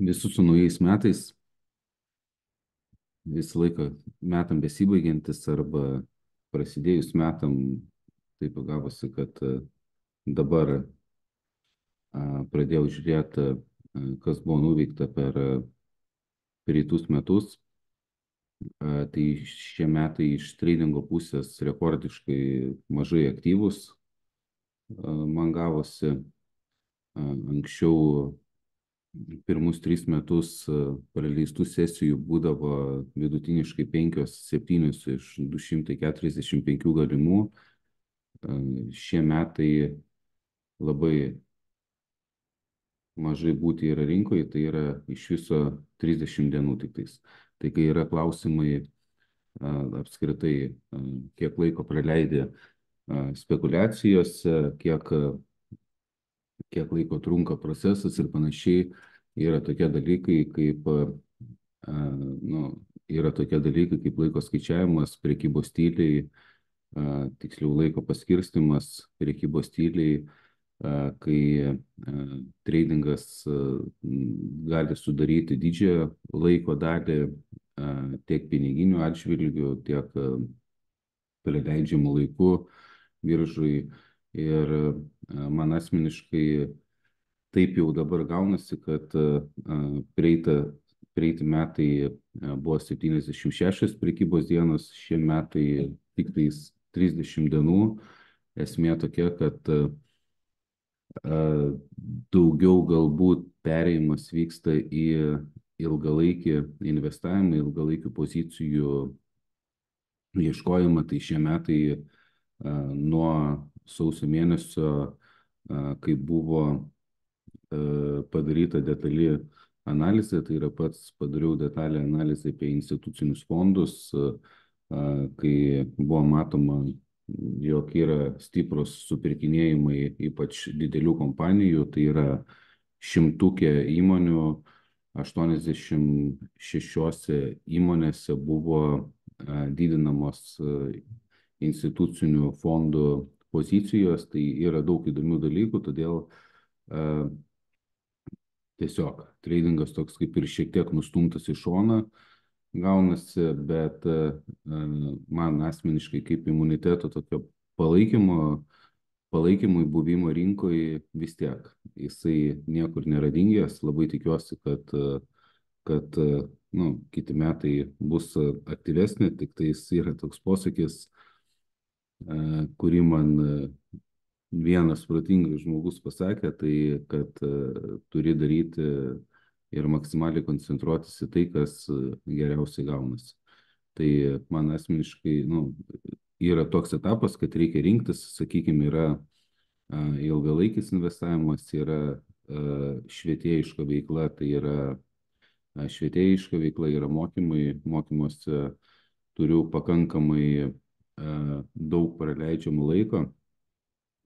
Visus su naujais metais, visą laiką metam besibaigiantis arba prasidėjus metam, taip gavosi, kad dabar pradėjau žiūrėti, kas buvo nuveikta per praeitus metus. Tai šie metai iš tradingo pusės rekordiškai mažai aktyvus man gavosi. Anksčiau pirmus 3 metus praleistų sesijų būdavo vidutiniškai 5-7 iš 245 galimų. Šie metai labai mažai būti yra rinkoje, tai yra iš viso 30 dienų tiktais. Tai kai yra klausimai apskritai, kiek laiko praleidė spekulacijose, kiek laiko trunka procesas ir panašiai, yra tokie dalykai kaip, yra tokie dalykai kaip laiko skaičiavimas, prekybos stiliai, tiksliau laiko paskirstimas, prekybos stiliai, kai tradingas gali sudaryti didžiąją laiko dalį tiek piniginių atžvilgių, tiek praleidžiamų laikų biržai. Ir man asmeniškai taip jau dabar gaunasi, kad praeiti metai buvo 76 prekybos dienos, šie metai tik tais 30 dienų. Esmė tokia, kad daugiau galbūt perėjimas vyksta į ilgalaikį investavimą, ilgalaikių pozicijų ieškojimą. Tai šie metai nuo sausio mėnesio, kai buvo padaryta detali analizė, tai yra pats padariau detalę analizę apie institucinius fondus, kai buvo matoma, jog yra stiprus supirkinėjimai, ypač didelių kompanijų, tai yra šimtukė įmonių, 86 įmonėse buvo didinamos institucinių fondų pozicijos. Tai yra daug įdomių dalykų, todėl tiesiog tradingas toks kaip ir šiek tiek nustumtas į šoną gaunasi, bet man asmeniškai kaip imuniteto tokio palaikymui buvimo rinkoje vis tiek jisai niekur nėra dingęs. Labai tikiuosi, kad kiti metai bus aktyvesni, tik tai yra toks posakis, kurį man vienas protingas žmogus pasakė, tai kad turi daryti ir maksimaliai koncentruotis į tai, kas geriausiai gaunasi. Tai man asmeniškai yra toks etapas, kad reikia rinktis, sakykime, yra ilgalaikis investavimas, yra švietėjiška veikla, tai yra švietėjiška veikla, yra mokymai, mokymuose turiu pakankamai daug praleidžiamų laiko,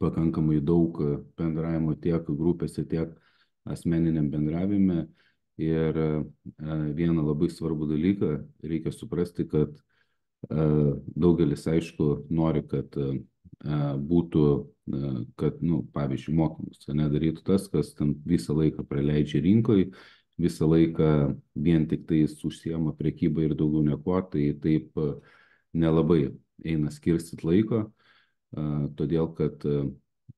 pakankamai daug bendravimo tiek grupėse, tiek asmeniniam bendravime. Ir vieną labai svarbų dalyką reikia suprasti, kad daugelis, aišku, nori, kad būtų, kad, pavyzdžiui, mokymus nedarytų tas, kas ten visą laiką praleidžia rinkoje, visą laiką vien tik tais užsiema prekybą ir daugiau nieko, tai taip nelabai eina skirstyt laiko, todėl kad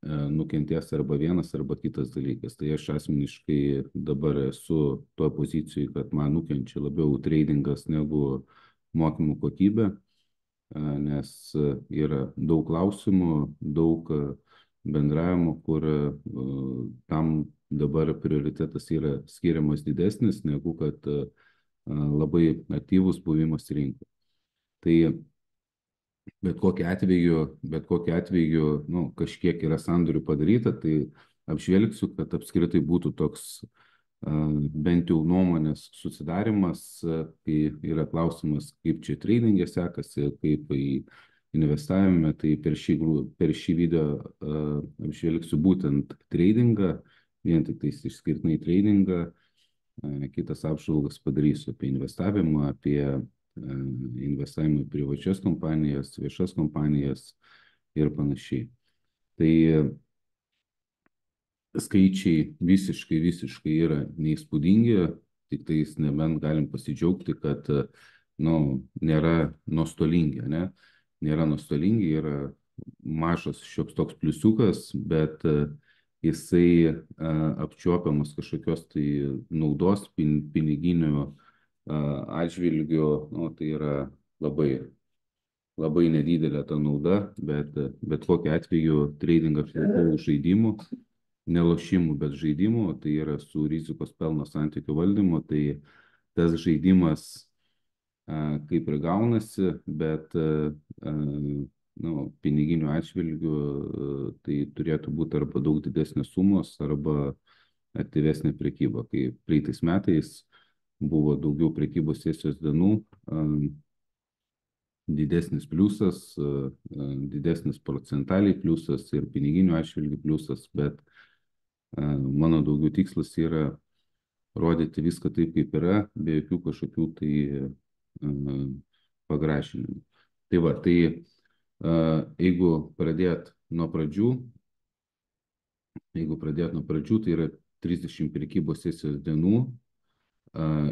nukentės arba vienas, arba kitas dalykas. Tai aš asmeniškai dabar esu toje pozicijoje, kad man nukenčia labiau tradingas negu mokymų kokybė, nes yra daug klausimų, daug bendravimo, kur tam dabar prioritetas yra skiriamas didesnis negu kad labai aktyvus buvimas rinkoje. Tai bet kokiu atveju kažkiek yra sandorių padaryta, tai apžvelgsiu, kad apskritai būtų toks bent jau nuomonės susidarimas, kai yra klausimas, kaip čia tradingė sekasi, kaip į investavime. Tai per šį video apžvelgsiu būtent tradingą, vien tik tais išskirtinai tradingą. Kitas apžvalgas padarysiu apie investavimą, apie investavimą į privačias kompanijas, viešas kompanijas ir panašiai. Tai skaičiai visiškai yra neįspūdingi. tik tais nebent galim pasidžiaugti, kad nu, nėra nuostolingi, ne? Nėra nuostolingi, yra mažas šioks toks pliusiukas, bet jisai apčiuopiamas kažkokios tai naudos piniginių atžvilgių, nu, tai yra labai, labai nedidelė ta nauda, bet kokiu atveju tradingą aš laikau žaidimu, ne lošimų, bet žaidimų, tai yra su rizikos pelno santykių valdymu, tai tas žaidimas kaip ir gaunasi, bet nu, piniginių atžvilgių tai turėtų būti arba daug didesnės sumos, arba aktyvesnė prekyba. Kai praeitais metais buvo daugiau prekybos sesijos dienų, didesnis pliusas, didesnis procentaliai pliusas ir piniginių atžvilgių pliusas, bet mano daugiau tikslas yra rodyti viską taip, kaip yra, be jokių kažkokių tai pagražinimų. Tai va, tai jeigu pradėt nuo pradžių, tai yra 30 prekybos sesijos dienų,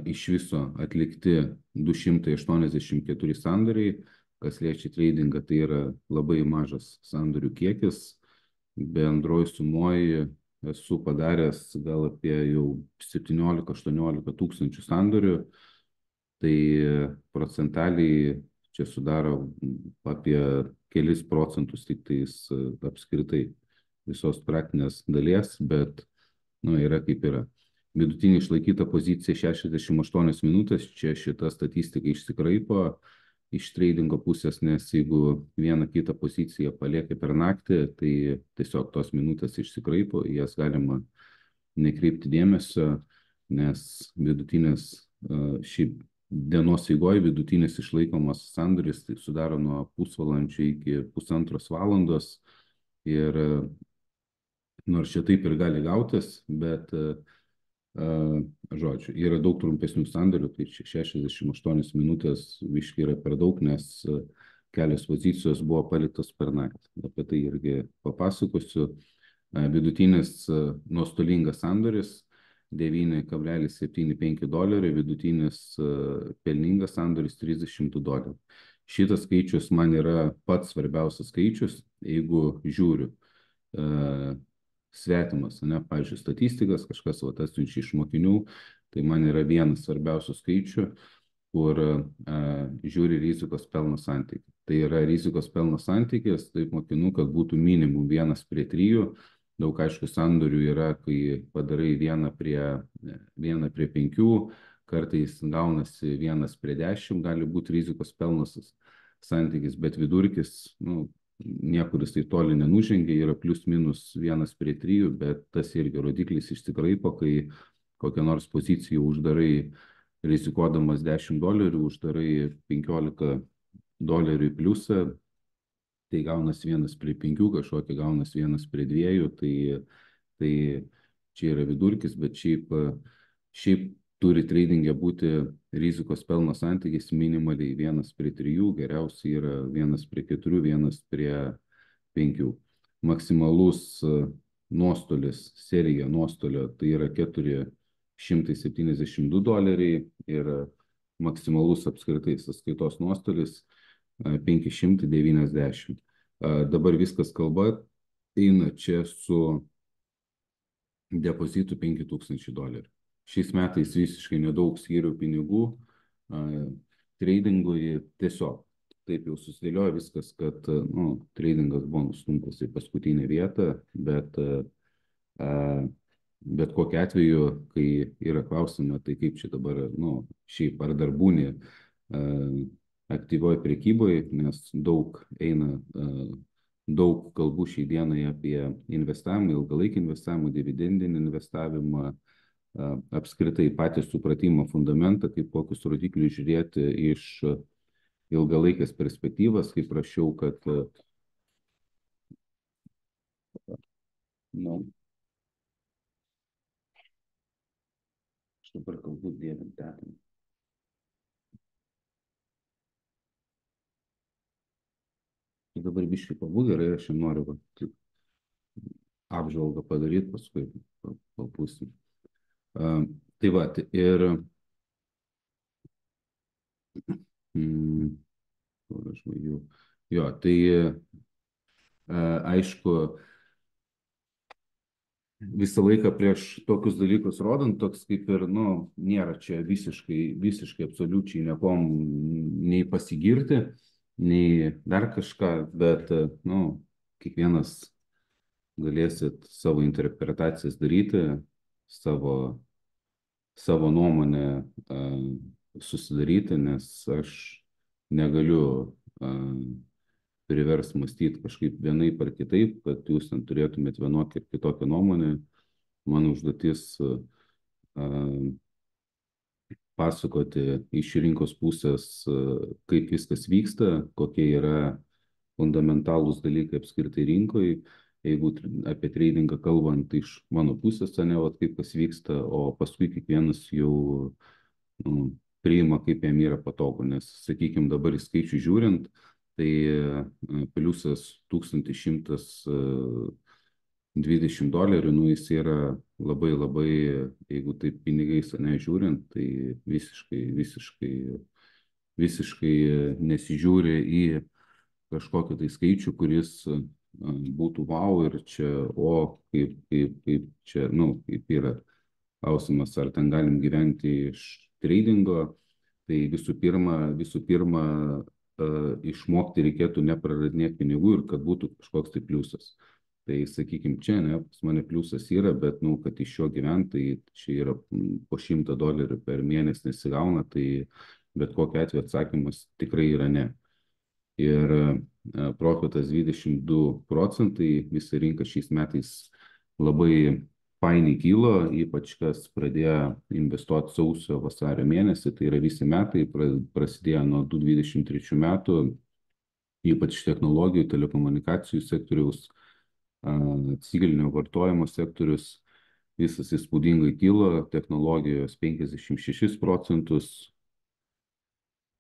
iš viso atlikti 284 sandoriai, kas liečia tradingą, tai yra labai mažas sandorių kiekis, bendroji sumoji esu padaręs gal apie jau 17-18 tūkstančių sandorių, tai procentaliai čia sudaro apie kelis procentus tik tais apskritai visos praktinės dalies, bet nu, yra kaip yra. Vidutinė išlaikyta pozicija 68 minutės, čia šita statistika išsikraipo iš tradingo pusės, nes jeigu vieną kitą poziciją palieka per naktį, tai tiesiog tos minutės išsikraipo, jas galima nekreipti dėmesio, nes vidutinės šiaip dienos eigoje vidutinis išlaikomas sandoris tai sudaro nuo pusvalandžio iki pusantros valandos ir nors čia taip ir gali gautis, bet žodžiu, yra daug trumpesnių sandorių, tai 68 minutės viškai yra per daug, nes kelios pozicijos buvo paliktos per naktį. Apie tai irgi papasakosiu. Vidutinis nuostolingas sandoris 9,75 $, vidutinis pelningas sandoris 32 $. Šitas skaičius man yra pats svarbiausias skaičius, jeigu žiūriu svetimas, ne, pavyzdžiui, statistikas, kažkas atsiunčia iš mokinių, tai man yra vienas svarbiausių skaičių, kur žiūri rizikos pelno santykį. Tai yra rizikos pelno santykis, taip mokinu, kad būtų minimum 1:3. Daug aišku sandorių yra, kai padarai 1:5, kartais gaunasi 1:10, gali būti rizikos pelnos santykis, bet vidurkis, nu, niekur jis tai toli nenužengia, yra plius minus 1:3, bet tas irgi rodiklis išsikraipo, kai kokią nors poziciją uždarai rizikuodamas $10, uždarai $15 į pliusą, tai gaunasi 1:5, kažkokia gaunasi 1:2, tai čia yra vidurkis, bet šiaip turi tradingė būti rizikos pelno santykis minimaliai 1:3, geriausiai yra 1:4, 1:5. Maksimalus nuostolis, serija nuostolio, tai yra $472 ir maksimalus apskritai sąskaitos nuostolis 590. Dabar viskas kalba eina čia su depozitu $5,000. Šiais metais visiškai nedaug skyriau pinigų tradingui, tiesiog taip jau susidėliojo viskas, kad tradingas buvo nustumtas į paskutinę vietą, bet kokiu atveju, kai yra klausima, tai kaip čia dabar, šiaip ar dar būni aktyvioje prekyboje, nes daug kalbų šiai dienai apie investavimą, ilgalaikį investavimą, dividendinį investavimą, apskritai patį supratimą fundamentą, kaip kokius rodiklius žiūrėti iš ilgalaikės perspektyvas, kaip prašiau, kad aš dabar galbūt dėvim tetą. Dabar biškai pabūk gerai, aš jam noriu apžvalgą padaryti, paskui papūsim. Tai va, ir Mm, kur aš baigiau. Jo, tai aišku, visą laiką prieš tokius dalykus rodant, toks kaip ir, nu, nėra čia visiškai absoliučiai niekom nei pasigirti, nei dar kažką, bet, nu, kiekvienas galėsit savo interpretacijas daryti, savo, savo nuomonę susidaryti, nes aš negaliu privers mąstyti kažkaip vienaip ar kitaip, kad jūs ten turėtumėt vienokią ir kitokią nuomonę. Mano užduotis pasakoti iš rinkos pusės, kaip viskas vyksta, kokie yra fundamentalūs dalykai apskritai rinkoje. Jeigu apie tradingą kalbant iš mano pusės, ne, vat, kaip kas vyksta, o paskui kiekvienas jau nu, priima, kaip jam yra patogu. Nes, sakykime, dabar į skaičių žiūrint, tai pliusas 1120 $, nu jis yra labai labai, jeigu taip pinigais nežiūrint, tai visiškai nesižiūri į kažkokį tai skaičių, kuris būtų wow ir čia, o kaip čia, nu, kaip yra klausimas, ar ten galim gyventi iš tradingo. Tai visų pirma išmokti reikėtų nepraradinėti pinigų ir kad būtų kažkoks tai pliusas. Tai sakykime, čia, ne, pas mane pliusas yra, bet, nu, kad iš jo gyventi, tai čia yra po $100 per mėnesį nesigauna, tai bet kokiu atveju atsakymas tikrai yra ne. Ir profitas 22%, visa rinka šiais metais labai painiai kilo, ypač kas pradėjo investuoti sausio vasario mėnesį, tai yra visi metai, prasidėjo nuo 2023 metų, ypač technologijų, telekomunikacijų sektoriaus, civilinio vartojimo sektorius, visas įspūdingai kilo, technologijos 56%,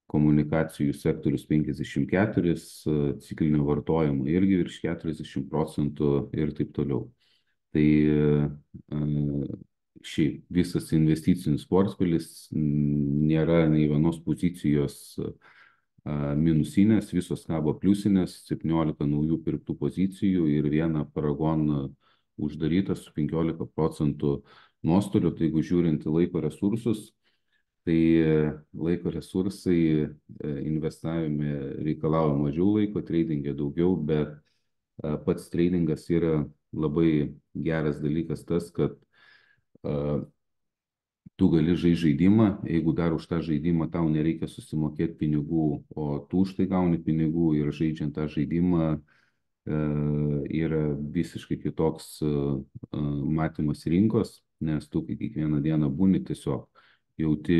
komunikacijų sektorius 54%, ciklinio vartojimo irgi virš 40% ir taip toliau. Tai šiaip visas investicinis portfelis nėra nei vienos pozicijos minusinės, visos kabo pliusinės, 17 naujų pirktų pozicijų ir viena Paragon uždaryta su 15% nuostoliu. Tai jeigu žiūrint į laiko resursus, tai laiko resursai investavime reikalauja mažiau laiko, tradingė daugiau, bet pats tradingas yra labai geras dalykas tas, kad tu gali žaisti žaidimą, jeigu dar už tą žaidimą tau nereikia susimokėti pinigų, o tu už tai gauni pinigų ir žaidžiant tą žaidimą yra visiškai kitoks matymas rinkos, nes tu kiekvieną dieną būni tiesiog jauti,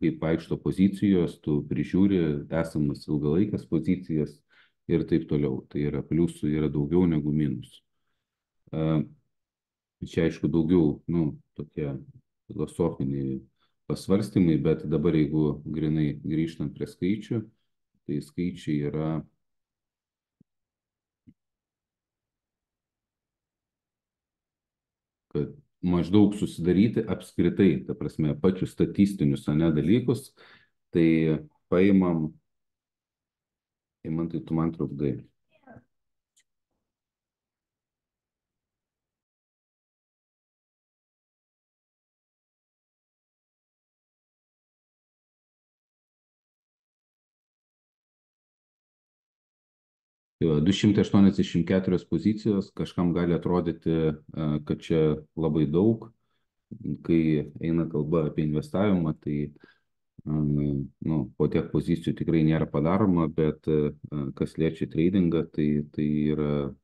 kaip vaikšto pozicijos, tu prižiūri esamas ilgalaikės pozicijas ir taip toliau. Tai yra pliusų yra daugiau negu minusų. Čia aišku daugiau, nu, tokie filosofiniai pasvarstymai, bet dabar jeigu grinai grįžtant prie skaičių, tai skaičiai yra kad maždaug susidaryti apskritai, ta prasme, pačius statistinius, ane, dalykus, tai paimam, tai tu man trukdai. Tai va, 284 pozicijos, kažkam gali atrodyti, kad čia labai daug, kai eina kalba apie investavimą, tai nu, po tiek pozicijų tikrai nėra padaroma, bet kas liečia tradingą, tai yra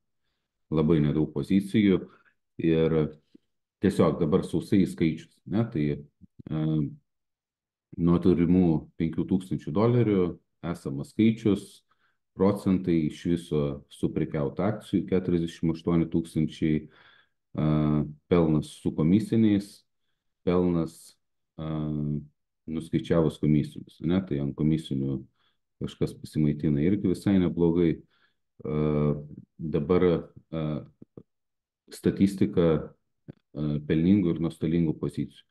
labai nedaug pozicijų ir tiesiog dabar sausai skaičius, ne, tai nuo turimų $5000 esamas skaičius, procentai iš viso suprekiautų akcijų 48 tūkstančiai, pelnas su komisiniais, pelnas nuskaičiavus komisijomis, ne, tai ant komisinių kažkas pasimaitina irgi visai neblogai. Dabar statistika pelningų ir nuostolingų pozicijų.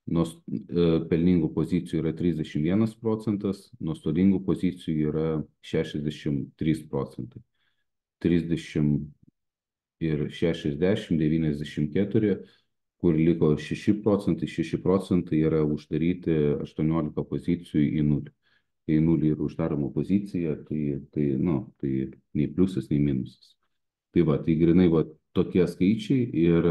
pelningų pozicijų yra 31%, nuostolingų pozicijų yra 63%. 30 ir 60, 94, kur liko 6%, 6% yra uždaryti 18 pozicijų į nulį. Kai į nulį yra uždaroma pozicija, tai nei pliusas, nei minusas. Tai va, tai grinai va, tokie skaičiai ir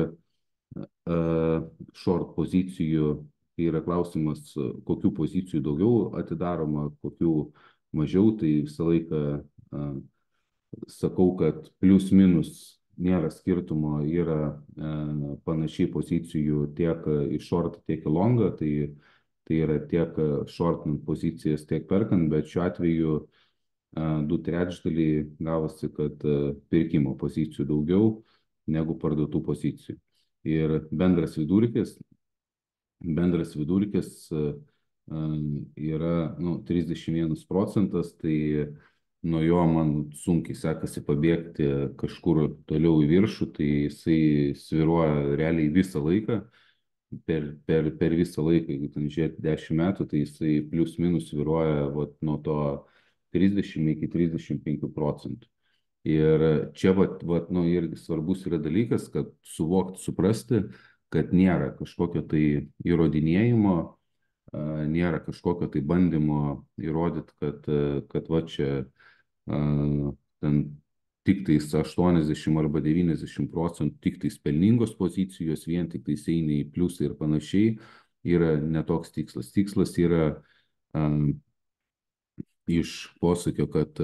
short pozicijų, kai yra klausimas, kokių pozicijų daugiau atidaroma, kokių mažiau, tai visą laiką sakau, kad plius minus nėra skirtumo, yra panašiai pozicijų tiek į short, tiek į longą, tai yra tiek shortinant pozicijas, tiek perkant, bet šiuo atveju 2/3 gavosi, kad pirkimo pozicijų daugiau negu parduotų pozicijų. Ir bendras vidurkis yra 31%, tai nuo jo man sunkiai sekasi pabėgti kažkur toliau į viršų, tai jisai sviruoja realiai visą laiką. Per visą laiką, jeigu ten žiūrėti 10 metų, tai jisai plius minus sviruoja nuo to 30 iki 35%. Ir čia irgi svarbus yra dalykas, kad suprasti, kad nėra kažkokio tai įrodinėjimo, nėra kažkokio tai bandymo įrodyti, kad va čia ten tik tais 80 arba 90% tik tais pelningos pozicijos, vien tik tais eina į pliusą ir panašiai, yra netoks tikslas. Tikslas yra iš posakio, kad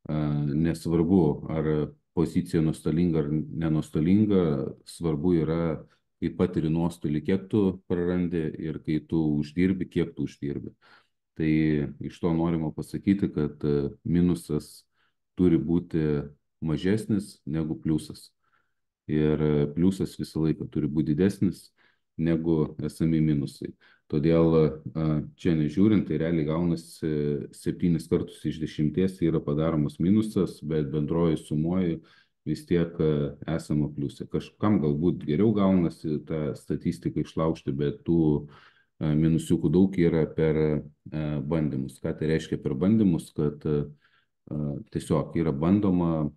nesvarbu, ar pozicija nuostolinga ar nenuostolinga, svarbu yra, kai patiri nuostolį, kiek tu prarandi ir kai tu uždirbi, kiek tu uždirbi. Tai iš to norima pasakyti, kad minusas turi būti mažesnis negu pliusas. Ir pliusas visą laiką turi būti didesnis negu esami minusai. Todėl čia nežiūrint, tai realiai gaunasi 7 kartus iš 10 yra padaromas minusas, bet bendroji sumoji vis tiek esama pliusė. Kažkam galbūt geriau gaunasi tą statistiką išlaužti, bet tų minusiukų daug yra per bandymus. Ką tai reiškia per bandymus? Kad tiesiog yra bandoma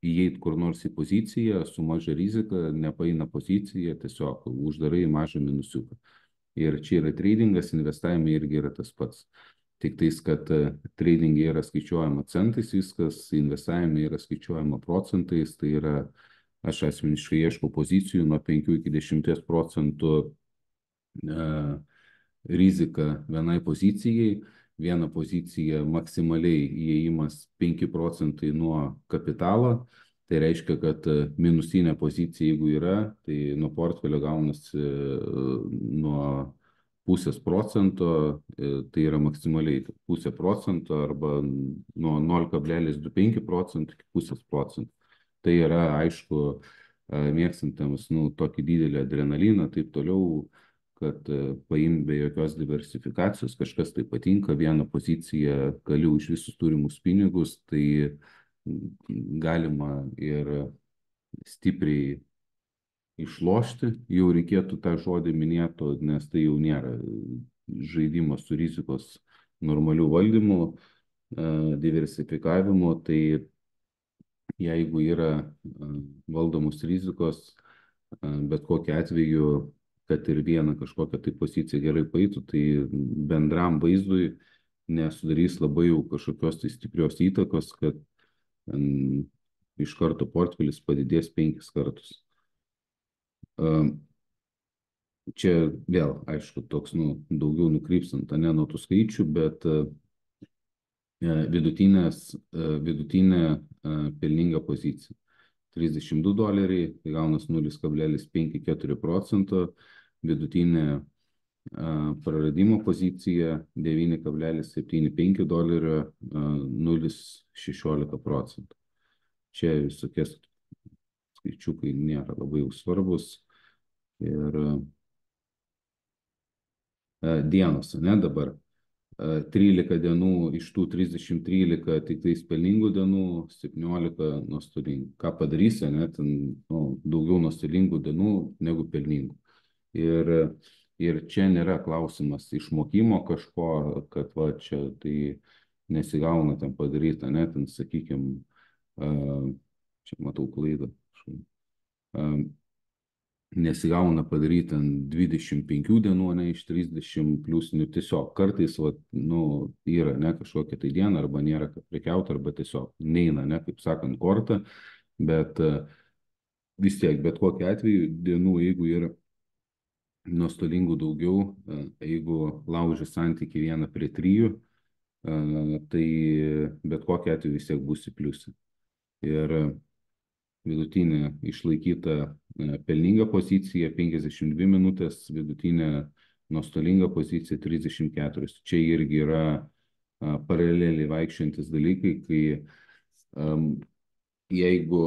įeiti kur nors į poziciją su maža rizika, nepaina pozicija, tiesiog uždarai mažą minusiuką. Ir čia yra tradingas, investavime irgi yra tas pats. Tik tais, kad tradinge yra skaičiuojama centais viskas, investavime yra skaičiuojama procentais, tai yra, aš asmeniškai ieškau pozicijų nuo 5 iki 10% rizika vienai pozicijai, viena pozicija maksimaliai įėjimas 5% nuo kapitalo, tai reiškia, kad minusinė pozicija, jeigu yra, tai nuo portfelio gaunasi nuo 0,5%, tai yra maksimaliai 0,5% arba nuo 0,25% iki 0,5%. Tai yra, aišku, mėgstantams tokį didelį adrenaliną, taip toliau, kad paimti be jokios diversifikacijos, kažkas tai patinka, vieną poziciją gali už visus turimus pinigus, tai galima ir stipriai išlošti, jau reikėtų tą žodį minėto, nes tai jau nėra žaidimas su rizikos normalių valdymų, diversifikavimu, tai jeigu yra valdomos rizikos, bet kokiu atveju, kad ir vieną kažkokią tai poziciją gerai paeitų, tai bendram vaizdui nesudarys labai jau kažkokios tai stiprios įtakos, kad iš karto portfelis padidės 5 kartus. Čia vėl, aišku, toks daugiau nukrypstant nuo tų skaičių, bet vidutinė pelninga pozicija. $32, tai gaunas 0,54%, vidutinė praradimo pozicija $9,75, 0,16%. Čia visokie skaičiukai nėra labai jau svarbus. Ir dienos, dabar 13 dienų iš tų 13 tik tais pelningų dienų, 17 nuostolingų. Ką padarysi, ten daugiau nuostolingų dienų negu pelningų. Ir Ir čia nėra klausimas išmokimo kažko, kad va čia tai nesigauna ten padaryta, net, sakykime, čia matau klaidą. Nesigauna padaryti ant 25 dienų, ne iš 30 plus, nu tiesiog kartais, va, nu, yra, ne, kažkokia tai diena, arba nėra ką prekiauti, arba tiesiog neina, ne, kaip sakant, kortą, bet vis tiek, bet kokiu atveju dienų, jeigu yra nuostolingų daugiau, jeigu lauži santyki 1:3, tai bet kokiu atveju vis tiek būsi pliusė. Ir vidutinė išlaikyta pelninga pozicija 52 minutės, vidutinė nuostolinga pozicija 34. Čia irgi yra paraleliai vaikščiantis dalykai, kai jeigu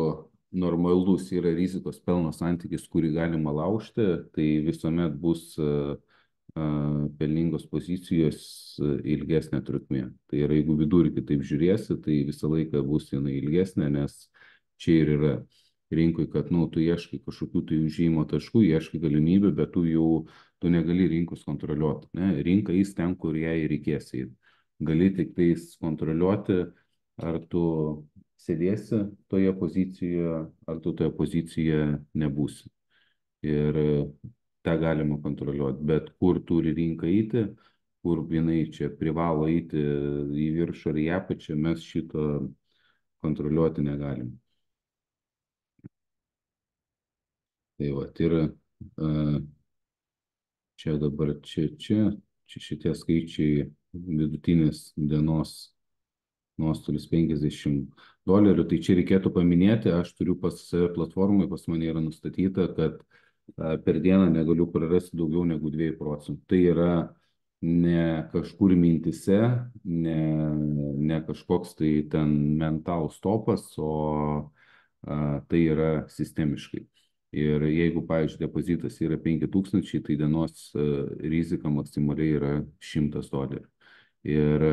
normalus yra rizikos pelno santykis, kurį galima laužti, tai visuomet bus pelningos pozicijos ilgesnė trukmė. Tai yra, jeigu vidurkį taip žiūrėsi, tai visą laiką bus jinai ilgesnė, nes čia ir yra rinkui, kad, nu, tu ieškai kažkokių tai užėjimo taškų, ieškai galimybių, bet tu negali rinkos kontroliuoti. Ne? Rinka eis ten, kur jai reikės eiti. Gali tik tais kontroliuoti, ar tu sėdėsi toje pozicijoje, ar tu toje pozicijoje nebūsi. Ir tą galima kontroliuoti. Bet kur turi rinka eiti, kur jinai čia privalo eiti į viršų ar į apačią, mes šito kontroliuoti negalim. Tai va, ir čia dabar, čia šitie skaičiai vidutinės dienos nuostolis $50. Tai čia reikėtų paminėti, aš turiu pas save platformai, pas mane yra nustatyta, kad per dieną negaliu prarasti daugiau negu 2%. Tai yra ne kažkur mintise, ne kažkoks tai ten mental stopas, o tai yra sistemiškai. Ir jeigu, pavyzdžiui, depozitas yra 5,000, tai dienos rizika maksimaliai yra $100. Ir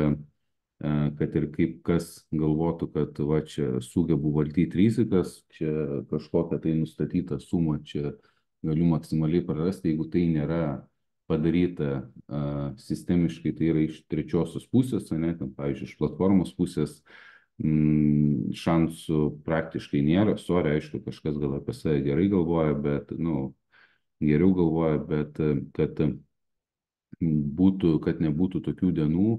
kad ir kaip kas galvotų, kad va čia sugebu valdyti rizikas, čia kažkokią tai nustatytą sumą čia galiu maksimaliai prarasti, jeigu tai nėra padaryta sistemiškai, tai yra iš trečiosios pusės, ne, ten, pavyzdžiui, iš platformos pusės, šansų praktiškai nėra. Sorry, aišku, kažkas gal apie save gerai galvoja, bet, nu, geriau galvoja, bet kad nebūtų tokių dienų,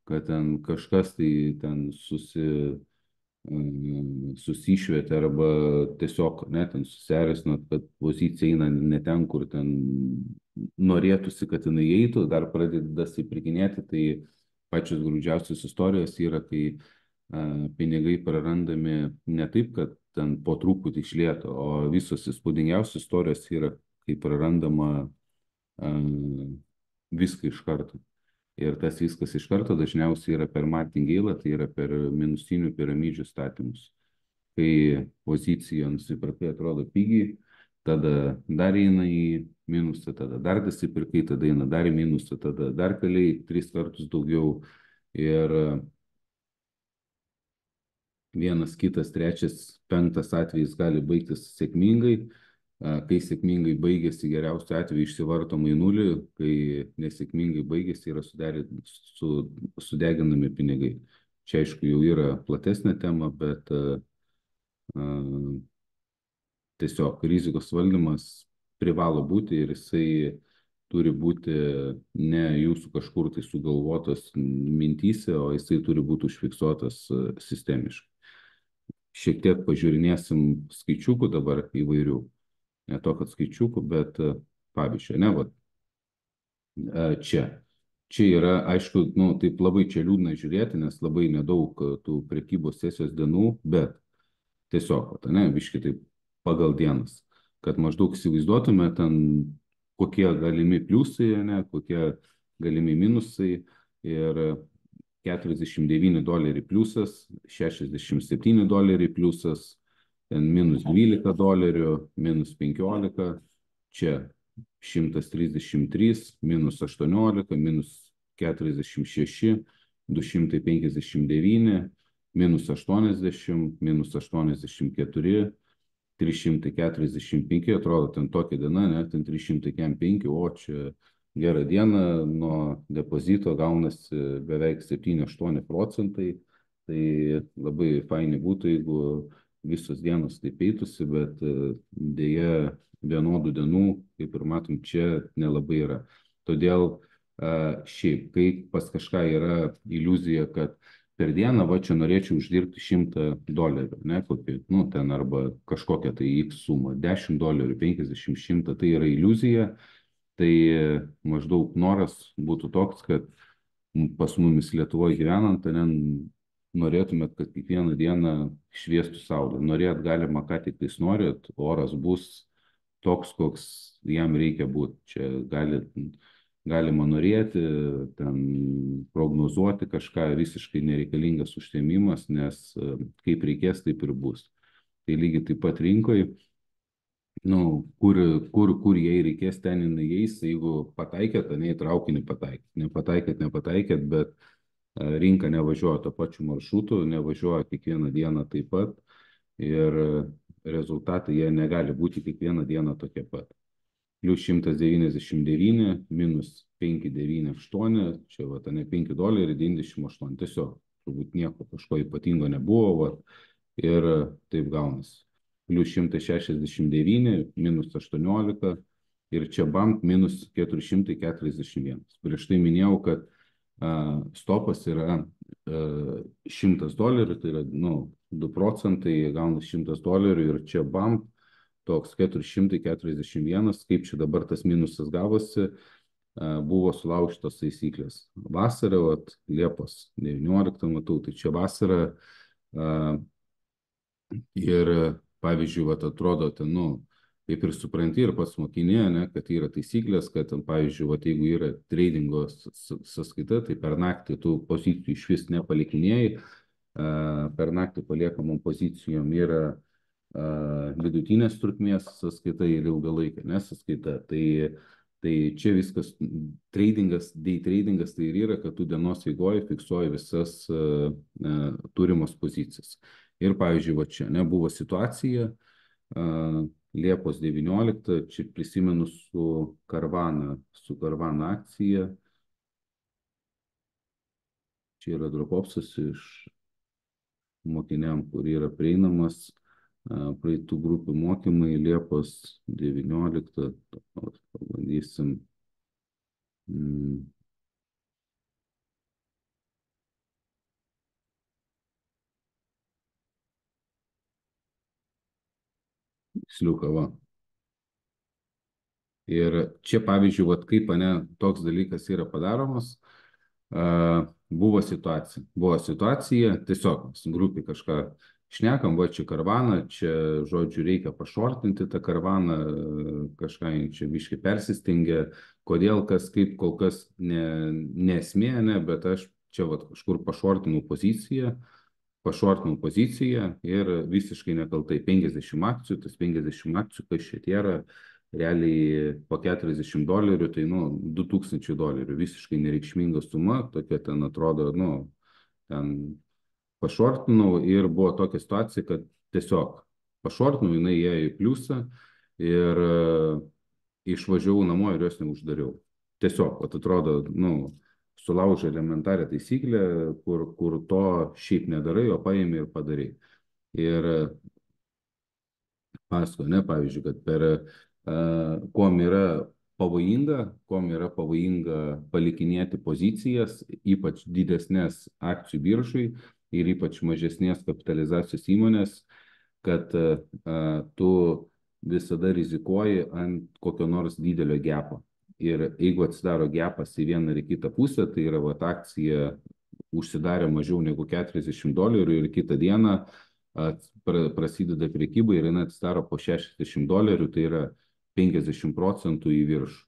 kad ten kažkas tai ten susišvietė arba tiesiog net ten susierzino, kad pozicija eina ne ten, kur ten norėtųsi, kad jinai eitų, dar pradeda įpirkinėti. Tai pačios grūdžiausios istorijos yra, kai pinigai prarandami ne taip, kad ten po truputį iš lėto, o visos įspūdingiausios istorijos yra, kai prarandama viską iš karto. Ir tas viskas iš karto dažniausiai yra per martingale, tai yra per minusinių piramidžių statymus. Kai pozicija nusipirkai atrodo pigiai, tada dar eina į minusą, tada dar dasipirkai, tada eina dar į minusą, tada dar keliai 3 kartus daugiau. Ir vienas, kitas, trečias, 5 atvejis gali baigtis sėkmingai. Kai sėkmingai baigėsi, geriausiu atveju išsivartoma į nulį, kai nesėkmingai baigėsi, yra sudeginami pinigai. Čia, aišku, jau yra platesnė tema, bet tiesiog rizikos valdymas privalo būti ir jisai turi būti ne jūsų kažkur tai sugalvotas mintyse, o jisai turi būti užfiksuotas sistemiškai. Šiek tiek pažiūrinėsim skaičiukų dabar įvairių. Ne to, kad skaičiukų, bet pavyzdžiui, ne, va, čia. Čia yra, aišku, nu, taip labai čia liūdna žiūrėti, nes labai nedaug tų prekybos sesijos dienų, bet tiesiog, ne, biški taip pagal dienas, kad maždaug įsivaizduotume ten, kokie galimi pliusai, ne, kokie galimi minusai. Ir $49 pliusas, $67 pliusas, ten minus $12, minus 15, čia 133, minus 18, minus 46, 259, minus 80, minus 84, 345, atrodo, ten tokia diena, ne, ten 305, o čia gerą dieną nuo depozito gaunasi beveik 7-8 procentai. Tai labai faini būtų, jeigu visos dienos taip eitųsi, bet dėja vienodų dienų, kaip ir matom, čia nelabai yra. Todėl šiaip, kai pas kažką yra iliuzija, kad per dieną, va čia norėčiau uždirbti $100, ne, kokį, nu, ten arba kažkokią tai X sumą, $10, 50, 100, tai yra iliuzija, tai maždaug noras būtų toks, kad pas mumis Lietuvoje gyvenant, ten norėtumėt, kad kiekvieną dieną šviestų saulė. Norėt galima, ką tik tais norėt, oras bus toks, koks jam reikia būti. Čia galima norėti, ten prognozuoti kažką, visiškai nereikalingas užsiėmimas, nes kaip reikės, taip ir bus. Tai lygiai taip pat rinkoje, nu, kur jai reikės, ten jinai eis, jeigu pataikėt, ne į traukinį pataikėt, nepataikėt, bet rinka nevažiuoja to pačiu maršrutu, nevažiuoja kiekvieną dieną taip pat ir rezultatai jie negali būti kiekvieną dieną tokie pat. Plius 199, minus 598, čia va, ne $5.98, tiesiog turbūt nieko kažko ypatingo nebuvo, va, ir taip gaunasi. Plius 169, minus 18 ir čia bank minus 441. Prieš tai minėjau, kad stopas yra $100, tai yra, nu, 2 procentai, gaunasi $100 ir čia bank toks 441, kaip čia dabar tas minusas gavosi, buvo sulaužytos taisyklės. Vasarą, Liepos 19 matau, tai čia vasara ir, pavyzdžiui, atrodo, ten, nu, kaip ir supranti ir pats mokinė, ne, kad yra taisyklės, kad, pavyzdžiui, jeigu yra tradingo sąskaita, tai per naktį tų pozicijų iš vis nepalikinėjai, per naktį paliekamom pozicijom yra vidutinės trukmės sąskaita ir ilgalaikė nesąskaita. Tai čia viskas, day tradingas tai ir yra, kad tu dienos eigoje fiksuoji visas turimos pozicijas. Ir pavyzdžiui, va čia nebuvo situacija Liepos 19, čia prisimenu su Carvana akcija. Čia yra dropopsas iš mokiniam, kur yra prieinamas praeitų grupių mokymai Liepos 19, pabandysim. Sliuka, va. Ir čia, pavyzdžiui, kaip toks dalykas yra padaromas, buvo situacija, tiesiog grupė kažką šnekam, va čia Carvana, čia, žodžiu, reikia pašortinti tą Carvaną, kažką čia biškai persistengia, kodėl, kas, kaip, kol kas nesmė, ne, bet aš čia kažkur pašortinau poziciją ir visiškai nekaltai 50 akcijų, tas 50 akcijų, kas čia yra, realiai po $40, tai, nu, $2,000, visiškai nereikšminga suma, tokia ten atrodo, nu, ten pašortinau ir buvo tokia situacija, kad tiesiog pašortinau, jinai ėjo į pliusą ir išvažiavau namo ir jos neuždariau. Tiesiog, atrodo, nu, sulaužė elementarią taisyklę, kur to šiaip nedarai, o paėmė ir padarai. Ir pasakoju, ne, pavyzdžiui, kad kuom yra pavojinga palikinėti pozicijas, ypač didesnės akcijų biržai ir ypač mažesnės kapitalizacijos įmonės, kad tu visada rizikuoji ant kokio nors didelio gepo. Ir jeigu atsidaro gepas į vieną ar į kitą pusę, tai yra akcija užsidarė mažiau negu $40 ir kitą dieną prasideda prekyba ir jinai atsidaro po $60, tai yra 50% į viršų.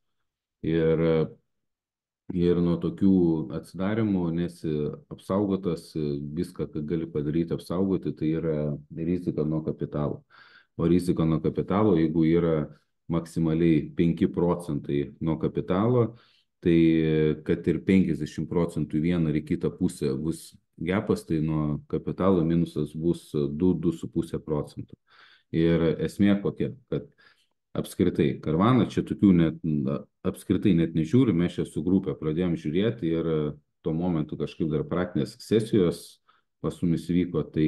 Ir nuo tokių atsidarimų nesi apsaugotas, viską, ką gali padaryti apsaugoti, tai yra rizika nuo kapitalo. O rizika nuo kapitalo, jeigu yra maksimaliai 5% nuo kapitalo, tai kad ir 50% į vieną ar į kitą pusę bus gepas, tai nuo kapitalo minusas bus 2-2,5%. Ir esmė kokia, kad apskritai. Karvaną čia tokių net, apskritai net nežiūriu, mes čia su grupė pradėjom žiūrėti ir tuo momentu kažkaip dar praktinės sesijos pas mumis vyko, tai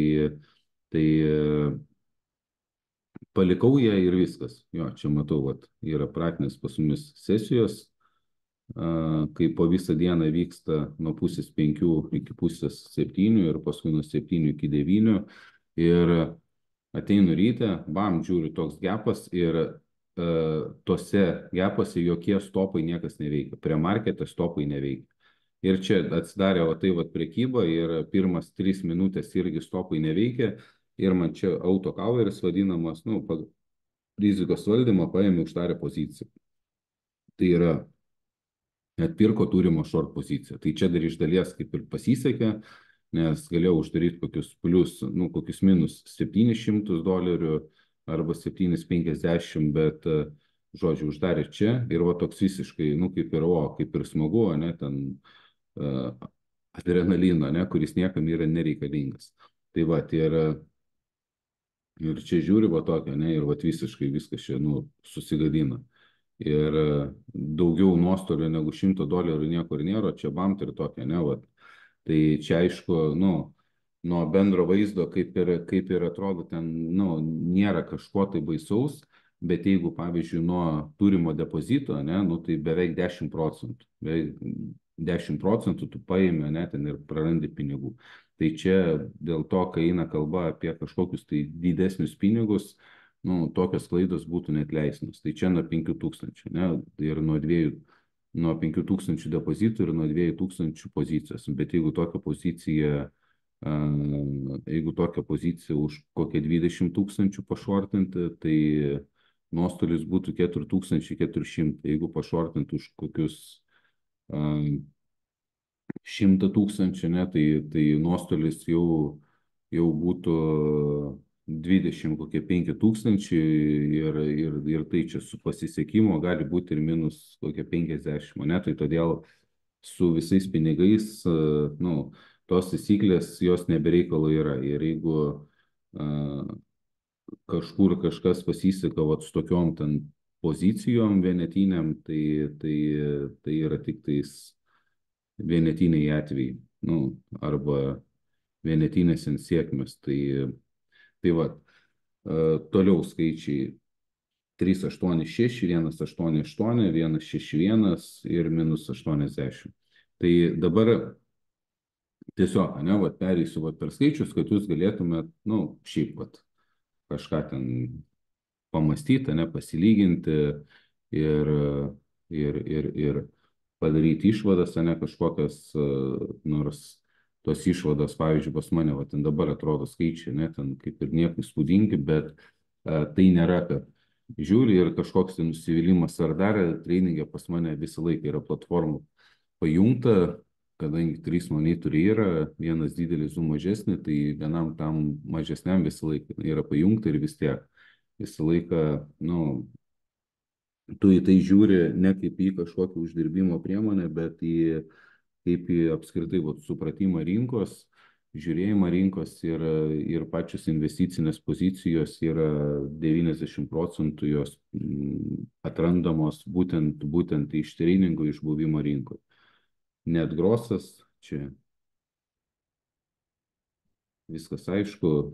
palikau ją ir viskas. Jo, čia matau, vat, yra praktinės pas mumis sesijos, kai po visą dieną vyksta nuo pusės 5 iki pusės 7 ir paskui nuo 7 iki 9. Ir ateinu ryte, bam, žiūriu toks gepas ir tose gepuose jokie stopai niekas neveikia. Prie markete stopai neveikia. Ir čia atsidarė va tai va prekyba ir pirmas 3 minutės irgi stopai neveikia. Ir man čia autocoveris vadinamas, nu, rizikos valdymą paėmė uždarė poziciją. Tai yra atpirko turimo short poziciją. Tai čia dar iš dalies kaip ir pasisekė, nes galėjau uždaryti kokius plus, nu, kokius minus $700 arba 750, bet, žodžiu, uždarė čia ir va toks visiškai, nu, kaip ir smagu, ne, ten adrenalino, ne, kuris niekam yra nereikalingas. Tai va, ir čia žiūri va tokia, ne, ir va visiškai viskas čia, nu, susigadina. Ir daugiau nuostolio negu $100 niekur nėra, čia bamt ir tokia, ne, va. Tai čia aišku, nu, nuo bendro vaizdo, kaip ir atrodo, ten, nu, nėra kažko tai baisaus, bet jeigu, pavyzdžiui, nuo turimo depozito, ne, nu, tai beveik 10%. Beveik 10% tu paimi, ne, ten ir prarandi pinigų. Tai čia dėl to, kai eina kalba apie kažkokius tai didesnius pinigus, nu, tokios klaidos būtų net leisinos. Tai čia nuo 5 000, ne, ir nuo 5 000 depozitų ir nuo 2 000 pozicijos. Bet jeigu tokią poziciją už kokią 20 000 pašortinti, tai nuostolis būtų 4400. Jeigu pašortinti už kokius 100 000, ne, tai nuostolis jau būtų 25 000 ir tai čia su pasisekimo gali būti ir minus kokie 50, ne, tai todėl su visais pinigais, nu, tos taisyklės jos nebereikalo yra. Ir jeigu kažkur kažkas pasiseka vat, su tokiom ten pozicijom vienetiniam, tai yra tik tais vienetiniai atvejai, nu, arba vienetinės sėkmės. Tai va, toliau skaičiai 386, 188, 161 ir minus 80. Tai dabar tiesiog, ne, va, pereisiu va, per skaičius, kad jūs galėtumėt, nu, šiaip pat kažką ten pamastyti, ne, pasilyginti ir padaryti išvadas, ne, kažkokias, nors tos išvados, pavyzdžiui, pas mane, va, ten dabar atrodo skaičiai, ne, ten kaip ir nieko įspūdingi, bet tai nėra, kad žiūri ir kažkoks tai nusivylimas ar dar, treningė pas mane visą laiką yra platformų pajungta, kadangi 3 monitoriai yra, vienas didelis, 2 mažesni, tai vienam tam mažesniam visą laiką yra pajungta ir vis tiek visą laiką, nu, tu į tai žiūri ne kaip į kažkokią uždirbimo priemonę, bet kaip į apskritai supratimą rinkos, žiūrėjimą rinkos ir pačios investicinės pozicijos yra 90% jos atrandamos būtent iš treningų, iš buvimo rinkoje. Net grosas, čia viskas aišku,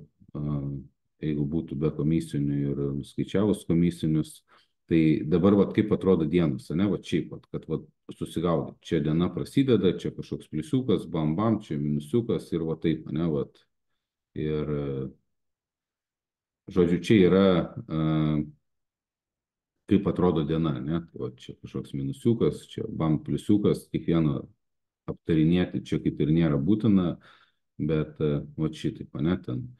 jeigu būtų be komisinių ir nuskaičiavus komisinius, tai dabar vat, kaip atrodo dienos, ne, vat šiaip, vat, kad vat, susigaudyt, čia diena prasideda, čia kažkoks pliusiukas, bam bam, čia minusiukas ir va taip, ne, vat. Ir, žodžiu, čia yra, kaip atrodo diena, ne, tai va, čia kažkoks minusiukas, čia bam pliusiukas, kiekvieną aptarinėti čia kaip ir nėra būtina, bet va šitaip, ne, ten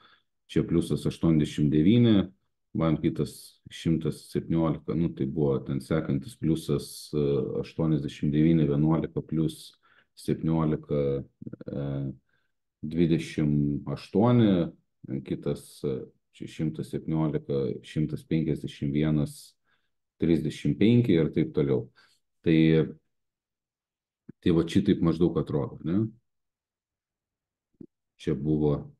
čia pliusas 89, man kitas 117, nu tai buvo ten sekantis pliusas 89, 11 plus 17, 28, kitas čia 117, 151, 35 ir taip toliau. Tai va šitaip maždaug atrodo, ne? Čia buvo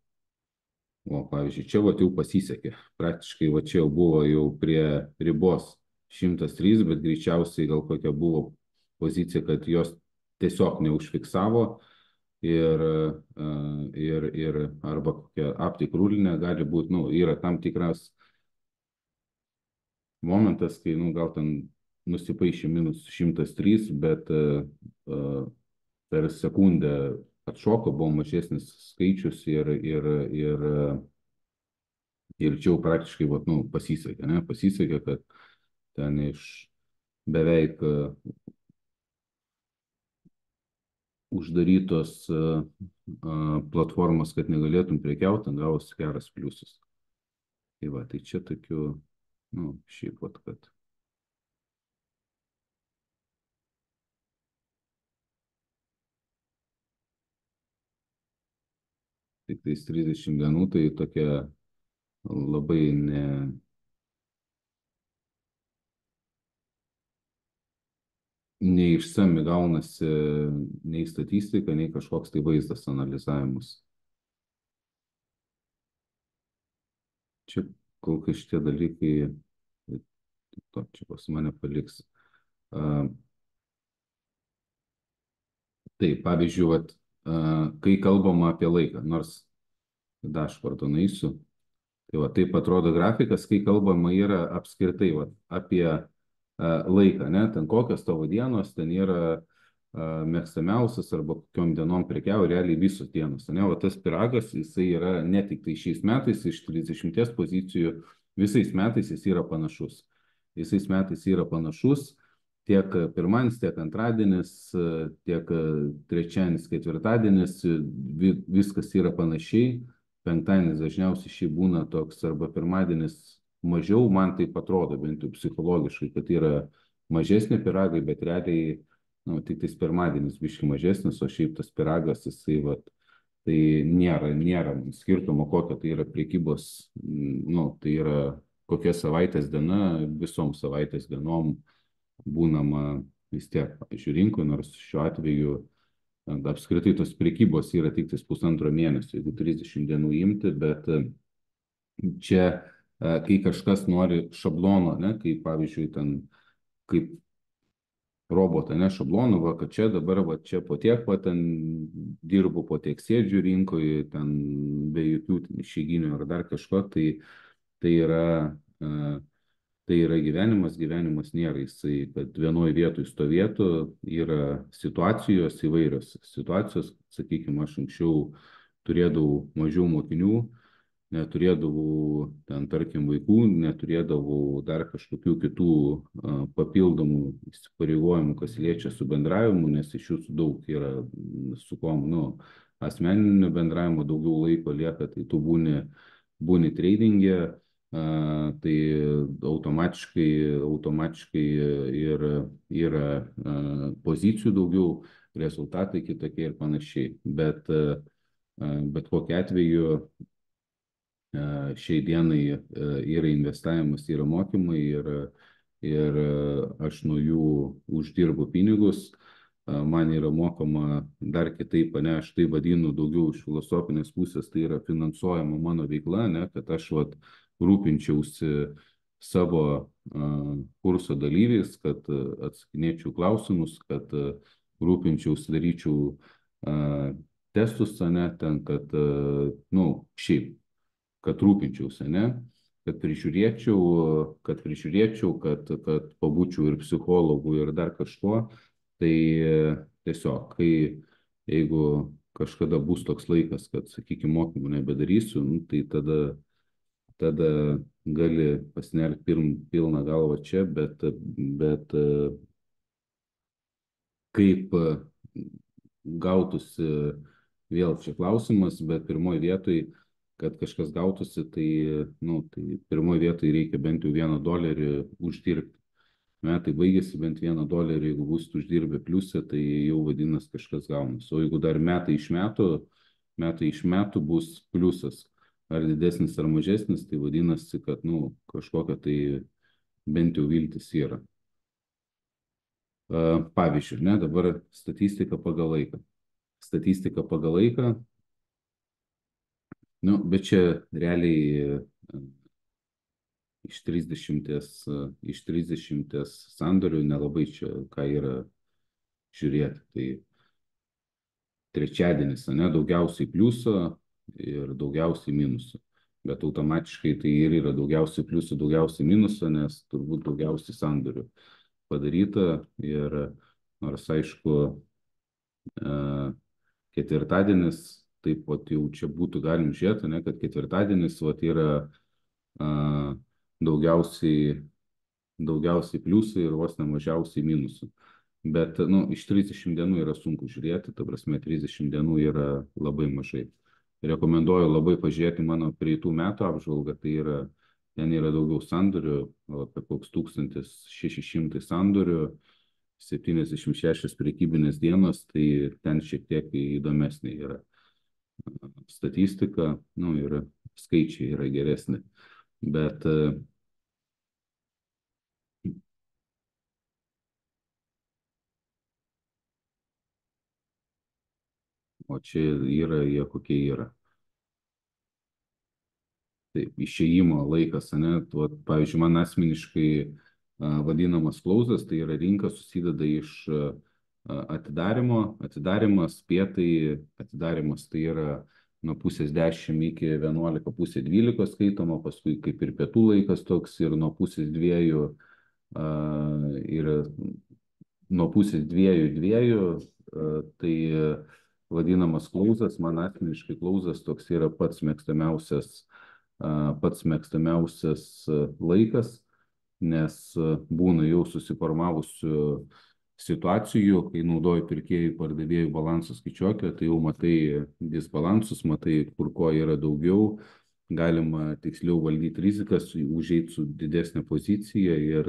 O pavyzdžiui, čia vat jau pasisekė. Praktiškai va čia jau buvo jau prie ribos 103, bet greičiausiai gal kokia buvo pozicija, kad jos tiesiog neužfiksavo ir arba kokia aptikrulinė gali būti, nu, yra tam tikras momentas, kai, nu, gal ten nusipaišė -103, bet per sekundę atšoko, buvo mažesnis skaičius ir čia jau praktiškai, vat, nu, pasisekė, ne? Pasisekė, kad ten iš beveik uždarytos platformos, kad negalėtum prekiauti, ten gavosi geras pliusas. Tai va, tai čia tokiu, nu, šiaip vat, kad tik tais 30 dienų, tai tokia labai neišsami gaunasi nei statistika, nei kažkoks tai vaizdas analizavimas. Čia kol kas šitie dalykai, to čia pas mane paliks. Taip, pavyzdžiui, vat, kai kalbama apie laiką, nors dashboardą naisiu, tai va, taip atrodo grafikas, kai kalbama yra apskritai va, apie laiką, ne, ten kokios tavo dienos, ten yra mėgstamiausias arba kokiom dienom prekiauja realiai visos dienos. Ne, va, tas piragas, jisai yra ne tik tai šiais metais iš 30 pozicijų, visais metais jis yra panašus. Visais metais yra panašus, tiek pirmadienis, tiek antradienis, tiek trečiadienis, ketvirtadienis, viskas yra panašiai. Penktadienis dažniausiai šį būna toks arba pirmadienis mažiau, man taip atrodo, bent jau psichologiškai, kad yra mažesni piragai, bet realiai, nu, tik tais pirmadienis biški mažesnis, o šiaip tas piragas, jisai, vat, tai nėra skirtumo, kokia tai yra priekybos, nu, tai yra kokia savaitės diena, visom savaitės dienom būnama vis tiek, pavyzdžiui, rinkoje, nors šiuo atveju apskritai tos priekybos yra tik tais pusantro mėnesio, jeigu 30 dienų imti, bet čia, kai kažkas nori šablono, ne, kai pavyzdžiui, ten, kaip robotą, ne, šablonų, va, kad čia dabar, va, čia po tiek, va, ten dirbu, po tiek sėdžiu rinkoje, ten be jokių išeiginių ar dar kažko, tai yra tai yra gyvenimas, gyvenimas nėra jisai, kad vienoje vietoje stovėtų, yra situacijos įvairios. Situacijos, sakykime, aš anksčiau turėdavau mažiau mokinių, neturėdavau ten, tarkim, vaikų, neturėdavau dar kažkokių kitų papildomų įsipareigojimų, kas liečia su bendravimu, nes iš jūsų daug yra su kom, nu, asmeninio bendravimo, daugiau laiko lieka, tai tu būni tradingė, tai automatiškai ir yra pozicijų daugiau, rezultatai kitokie ir panašiai. Bet kokiu atveju šiai dienai yra investavimas, yra mokymai ir aš nuo jų uždirbu pinigus. Man yra mokama dar kitaip, ne, aš tai vadinu daugiau iš filosofinės pusės, tai yra finansuojama mano veikla, ne, kad aš vat, rūpinčiausi savo kurso dalyviais, kad atsakinėčiau klausimus, kad rūpinčiausi, daryčiau testus, ne, ten, kad, nu, šiaip, kad rūpinčiausi, ne, kad prižiūrėčiau, kad pabūčiau ir psichologų, ir dar kažko. Tai tiesiog, jeigu kažkada bus toks laikas, kad, sakykime, mokymų nebedarysiu, nu, tai tada gali pasinerti pilną galvą čia, bet kaip gautųsi, vėl čia klausimas, bet pirmoji vietoj, kad kažkas gautųsi, tai, nu, tai pirmoji vietoj reikia bent jau $1 uždirbti. Metai baigėsi bent $1, jeigu bus uždirbę pliusą, tai jau vadinasi kažkas gaunasi. O jeigu dar metai iš metų bus pliusas, ar didesnis ar mažesnis, tai vadinasi, kad, nu, kažkokia tai bent jau viltis yra. Pavyzdžiui, ne, dabar statistika pagal laiką. Statistika pagal laiką, Nu, bet čia realiai iš 30, iš 30 sandorių nelabai čia ką yra žiūrėti. Tai trečiadienis, ne, daugiausiai pliuso ir daugiausiai minuso. Bet automatiškai tai ir yra daugiausiai pliusų, daugiausiai minuso, nes turbūt daugiausiai sandorių padaryta. Ir nors aišku, ketvirtadienis, taip pat jau čia būtų galim žiūrėti, ne, kad ketvirtadienis vat, yra daugiausiai, daugiausiai pliusų ir vos ne mažiausiai minusų. Bet nu, iš 30 dienų yra sunku žiūrėti, ta prasme 30 dienų yra labai mažai. Rekomenduoju labai pažiūrėti mano praeitų metų apžvalgą, tai yra, ten yra daugiau sandorių, apie koks 1600 sandorių, 76 prekybinės dienos, tai ten šiek tiek įdomesnė yra statistika, nu ir skaičiai yra geresni. Bet o čia yra jie kokie yra. Taip, išėjimo laikas, ne, tuo, pavyzdžiui, man asmeniškai vadinamas klausas, tai yra rinka susideda iš atidarimas, pietai, atidarimas tai yra nuo pusės 10 iki 11, pusė 12 skaitoma, paskui kaip ir pietų laikas toks ir nuo pusės 2 ir nuo pusės 2 tai vadinamas klausas, man asmeniškai klausas toks yra pats mėgstamiausias laikas, nes būna jau susiformavusių situacijų, kai naudoji pirkėjų pardavėjų balansų skaičiuoklę, tai jau matai disbalansus, matai, kur ko yra daugiau, galima tiksliau valdyti rizikas, užeiti su didesnė pozicija ir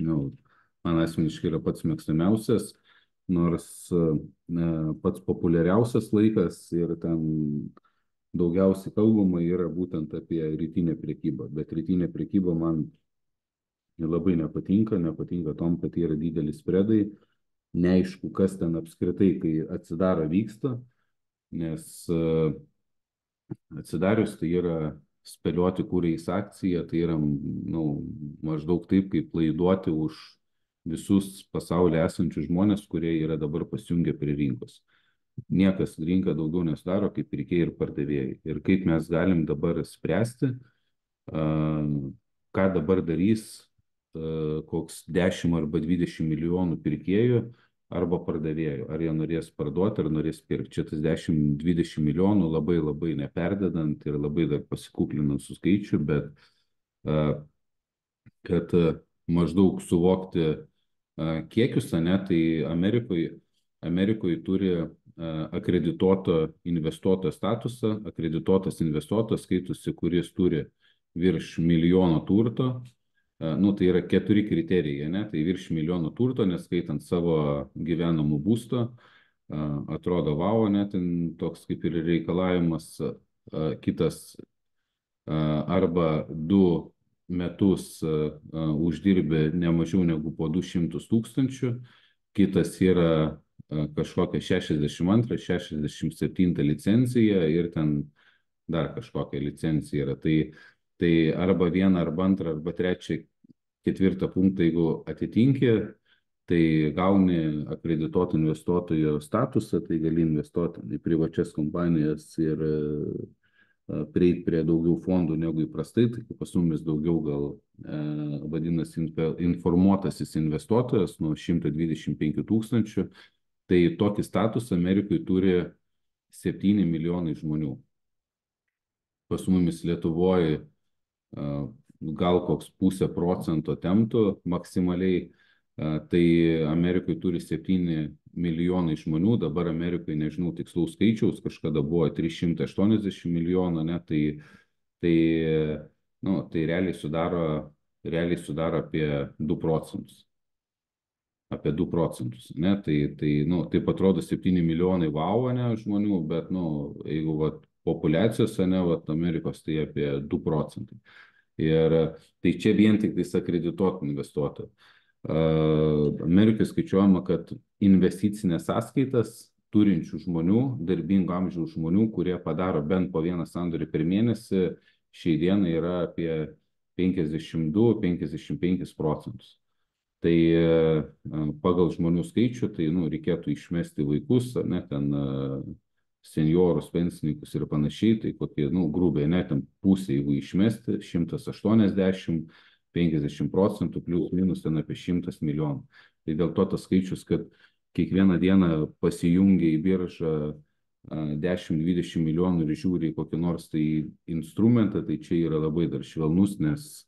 nu, man asmeniškai yra pats mėgstamiausias, nors pats populiariausias laikas ir ten daugiausiai kalbama yra būtent apie rytinę prekybą, bet rytinė prekyba man labai nepatinka tom, kad yra didelis spredai, neaišku, kas ten apskritai, kai atsidaro vyksta, nes atsidarius tai yra spėlioti, kur eis akcija, tai yra nu, maždaug taip, kaip laiduoti už visus pasaulyje esančius žmonės, kurie yra dabar pasijungę prie rinkos. Niekas rinką daugiau nesudaro kaip pirkėjai ir pardavėjai. Ir kaip mes galim dabar spręsti, ką dabar darys koks 10 arba 20 milijonų pirkėjų arba pardavėjų. Ar jie norės parduoti, ar norės pirkti. Čia tas 10-20 milijonų labai labai neperdedant ir labai dar pasikuklinant su skaičiu, bet kad maždaug suvokti kiekius, ne, tai Amerikoje turi akredituoto investuotojo statusą. Akredituotas investuotojas skaitosi, kuris turi virš milijono turto. Nu, tai yra 4 kriterijai, ne? Tai virš milijono turto, neskaitant savo gyvenamų būsto. Atrodo, vau, net toks kaip ir reikalavimas. Kitas arba 2 metus uždirbi ne mažiau negu po 200 000. Kitas yra kažkokia 62, 67 licencija ir ten dar kažkokia licencija yra. Tai arba vieną, arba antrą, arba trečią, ketvirtą punktą, jeigu atitinki, tai gauni akredituoto investuotojo statusą, tai gali investuoti į privačias kompanijas ir prieiti prie daugiau fondų negu įprastai, tai pas mumis daugiau gal vadinasi informuotasis investuotojas nuo 125 000. Tai tokį statusą Amerikoje turi 7 milijonai žmonių. Pas mumis Lietuvoje gal koks 0,5% temptų maksimaliai, tai Amerikoje turi 7 milijonai žmonių, dabar Amerikoje nežinau tikslaus skaičiaus, kažkada buvo 380 milijonų, ne, tai realiai sudaro apie 2 procentus. Apie 2 procentus, ne, tai taip atrodo 7 milijonai vau, ne, žmonių, bet, jeigu populiacijos, ne, Amerikos, tai apie 2 procentai. Ir tai čia vien tik tais akredituotų investuotojų. Amerikoje skaičiuojama, kad investicinės sąskaitas turinčių žmonių, darbingo amžiaus žmonių, kurie padaro bent po vieną sandorį per mėnesį, šiai dienai yra apie 52-55%. Tai pagal žmonių skaičių, tai reikėtų išmesti vaikus, ne, ten seniorus, pensininkus ir panašiai, tai kokie, grubiai, ne, ten pusė, jeigu išmesti, 180, 50% plius minus ten apie 100 milijonų. Tai dėl to tas skaičius, kad kiekvieną dieną pasijungia į biržą 10-20 milijonų ir žiūri į kokį nors tai instrumentą, tai čia yra labai dar švelnus, nes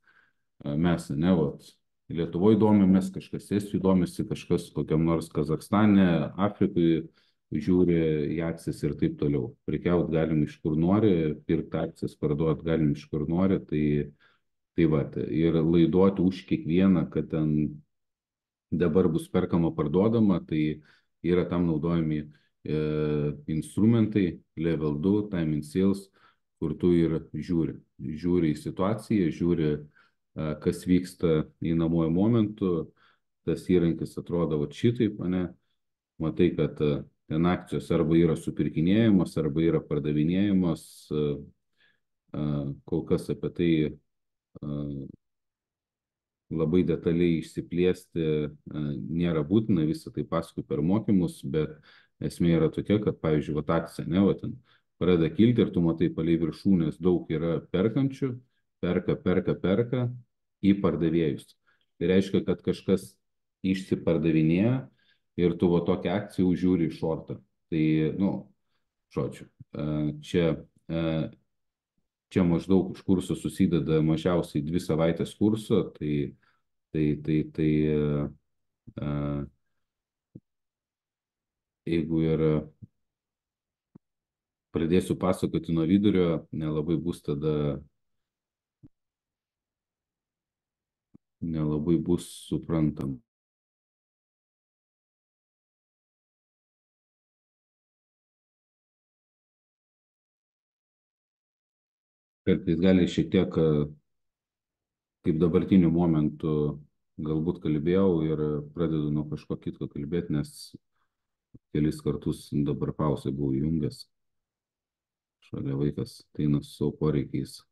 mes, ne, vat, Lietuvoje domimės, kažkas Estijoje domisi, kažkas kokiam nors Kazakstane, Afrikoje žiūri į akcijas ir taip toliau. Prekiaut galim iš kur nori, pirkti akcijas, parduoti galim iš kur nori, tai va, ir laiduoti už kiekvieną, kad ten dabar bus perkama parduodama, tai yra tam naudojami instrumentai, level 2, time in sales, kur tu ir žiūri į situaciją, žiūri kas vyksta įnamojo momentu, tas įrankis atrodo va šitaip, ne, matai, kad ten akcijos arba yra supirkinėjamos, arba yra pardavinėjamos, kol kas apie tai labai detaliai išsiplėsti nėra būtina, visą tai paskui per mokymus, bet esmė yra tokia, kad, pavyzdžiui, vat akcija, ne, va ten pradeda kilti ir tu matai palei viršūnės daug yra perkančių, perka į pardavėjus. Tai reiškia, kad kažkas išsipardavinėja ir tu va tokią akciją žiūri iš šortą. Tai, žodžiu, čia maždaug iš kurso susideda mažiausiai 2 savaitės kurso, tai jeigu ir pradėsiu pasakoti nuo vidurio, nelabai bus suprantam. Kartais gali šiek tiek, kaip dabartiniu momentu, galbūt kalbėjau ir pradedu nuo kažko kitko kalbėti, nes kelis kartus dabar pauzę buvau įjungęs. Šalia vaikas ateina su savo poreikiais.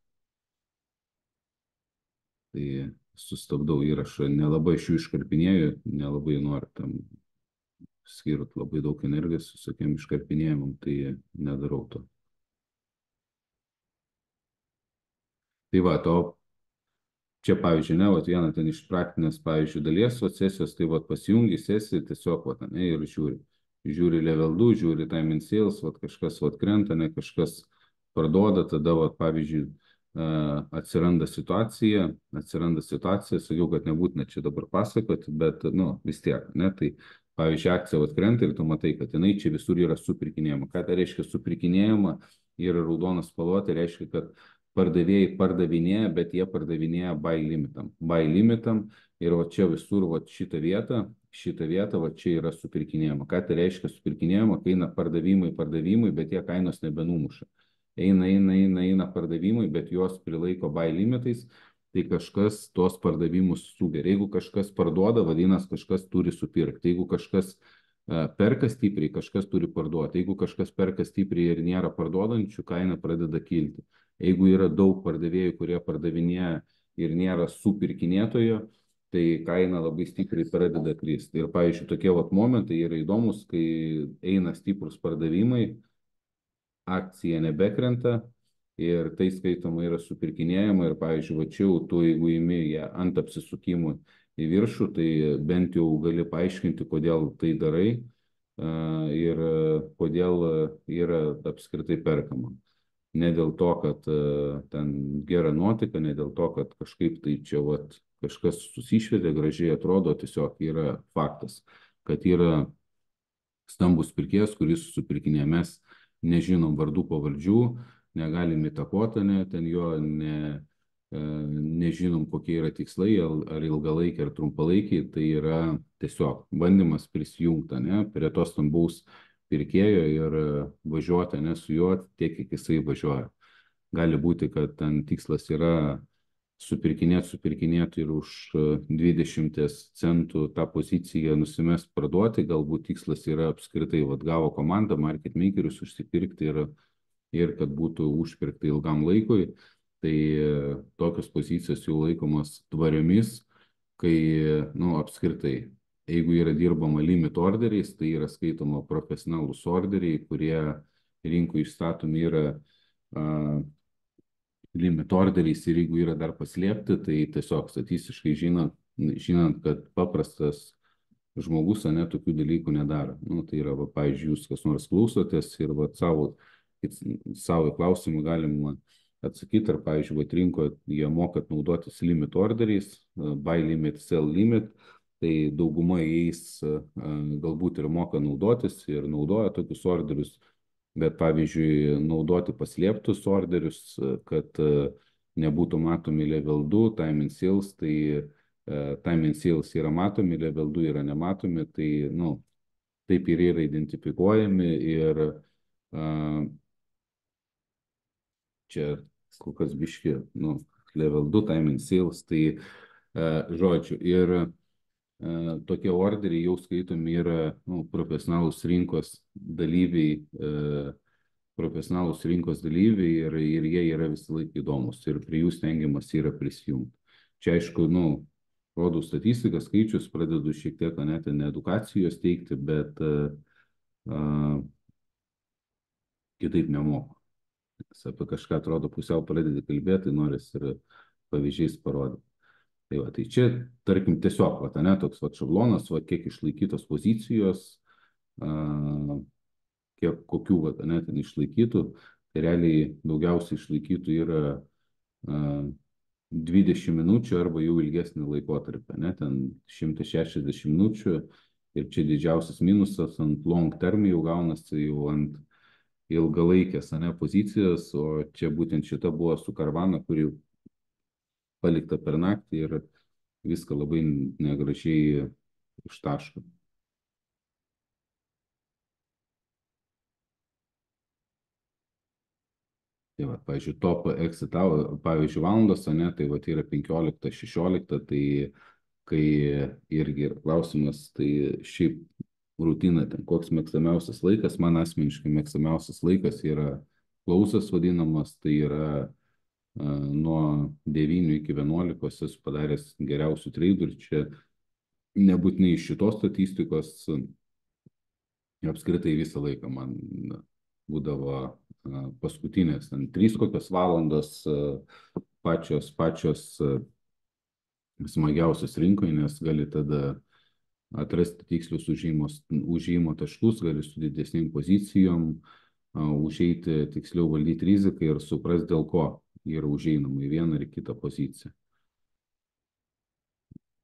Tai sustabdau įrašą, nelabai iš jų iškarpinėju, nelabai noriu tam skirti labai daug energijos visokiam iškarpinėjimam, tai nedarau to. Tai va, čia, pavyzdžiui, ne, vat viena ten iš praktinės, pavyzdžiui, dalies sesijos, tai vat pasijungi sesiją tiesiog, vat, ne, ir žiūri level 2, žiūri time in sales, vat kažkas vat krenta, ne, kažkas parduoda, tada, vat, pavyzdžiui, atsiranda situacija, sakiau, kad nebūtina čia dabar pasakoti, bet, vis tiek, ne, tai, pavyzdžiui, akcija vat krenta ir tu matai, kad jinai čia visur yra supirkinėjama. Ką tai reiškia supirkinėjama, yra raudonas spalva, tai reiškia, kad pardavėjai pardavinėja, bet jie pardavinėja buy limitam ir va čia visur, va šitą vietą, va čia yra supirkinėjama. Ką tai reiškia supirkinėjama, kai eina pardavimai, bet jie kainos nebenumuša. Eina pardavimai, bet juos prilaiko buy limitais, tai kažkas tuos pardavimus sugeria. Jeigu kažkas parduoda, vadinasi, kažkas turi supirkti. Jeigu kažkas perka stipriai, kažkas turi parduoti. Jeigu kažkas perka stipriai ir nėra parduodančių, kaina pradeda kilti. Jeigu yra daug pardavėjų, kurie pardavinėja ir nėra supirkinėtojo, tai kaina labai stipriai pradeda kristi. Ir, pavyzdžiui, tokie vat momentai yra įdomus, kai eina stiprus pardavimai, akcija nebekrenta ir tai skaitoma yra supirkinėjama ir, pavyzdžiui, va čia tu, jeigu imi ją ant apsisukimų į viršų, tai bent jau gali paaiškinti, kodėl tai darai ir kodėl yra apskritai perkama. Ne dėl to, kad ten gera nuotaika, ne dėl to, kad kažkaip tai čia vat, kažkas susišvietė, gražiai atrodo, tiesiog yra faktas, kad yra stambus pirkėjas, kuris supirkinėja. Mes nežinom vardų pavardžių, negalim įtakoti, ten jo, nežinom, kokie yra tikslai, ar ilgalaikiai, ar trumpalaikiai, tai yra tiesiog bandymas prisijungti prie to stambaus pirkėjo ir važiuoti su juo tiek, kiek jisai važiuoja. Gali būti, kad ten tikslas yra supirkinėti ir už 20 centų tą poziciją nusimest parduoti, galbūt tikslas yra apskritai, vad gavo komandą, market makerius užsipirkti ir kad būtų užpirkta ilgam laikui, tai tokios pozicijos jau laikomas tvariomis, kai, nu, apskritai, jeigu yra dirbama limit orderiais, tai yra skaitoma profesionalūs orderiai, kurie rinkų išstatomi yra limit orderiais ir jeigu yra dar paslėpti, tai tiesiog statistiškai žinant, kad paprastas žmogus, ane, tokių dalykų nedaro. Nu, tai yra, va, pavyzdžiui, jūs kas nors klausotės ir va, savo klausimų galima atsakyti, ar, pavyzdžiui, va, rinkoje jie mokat naudotis limit orderiais, buy limit, sell limit, tai dauguma jais galbūt ir moka naudotis ir naudoja tokius orderius, bet, pavyzdžiui, naudoti paslėptus orderius, kad nebūtų matomi level 2, time and sales, tai time and sales yra matomi, level 2 yra nematomi, tai, nu, taip ir yra identifikuojami ir čia kol kas biški, nu, level 2, time and sales, tai žodžiu, ir tokie orderiai jau skaitomi yra, nu, profesionalūs rinkos dalyviai ir jie yra visą laiką įdomus ir prie jų stengiamas yra prisijungti. Čia aišku, nu, rodau statistiką, skaičius, pradedu šiek tiek net edukacijos teikti, bet kitaip nemoku. Apie kažką atrodo pusiau pradedi kalbėti, tai noris ir pavyzdžiais parodyti. Tai, va, tai čia, tarkim, tiesiog, va, ne, toks va, šablonas, va, kiek išlaikytos pozicijos, kiek kokių, va, ne, ten išlaikytų, tai realiai daugiausiai išlaikytų yra 20 minučių arba jau ilgesnį laikotarpį, ne, ten 160 minučių ir čia didžiausias minusas ant long term jau gaunasi jau ant ilgalaikės, ne, pozicijos, o čia būtent šita buvo su Carvana, kuri palikta per naktį ir viską labai negražiai ištaško. Tai va, pavyzdžiui, top exit, pavyzdžiui, valandos, ne, tai va, tai yra 15-16, tai kai irgi ir klausimas, tai šiaip rutina ten, koks mėgstamiausias laikas, man asmeniškai mėgstamiausias laikas yra klausas vadinamas, tai yra nuo 9 iki 11 esu padaręs geriausių treidų ir čia nebūtinai iš šitos statistikos, apskritai visą laiką man būdavo paskutinės, 3 kokios valandos pačios smagiausios rinkoje, nes gali tada atrasti tikslius užėjimo taškus, gali su didesnėm pozicijom užeiti, tiksliau valdyti riziką ir suprasti, dėl ko yra užeinama į vieną ar kitą poziciją.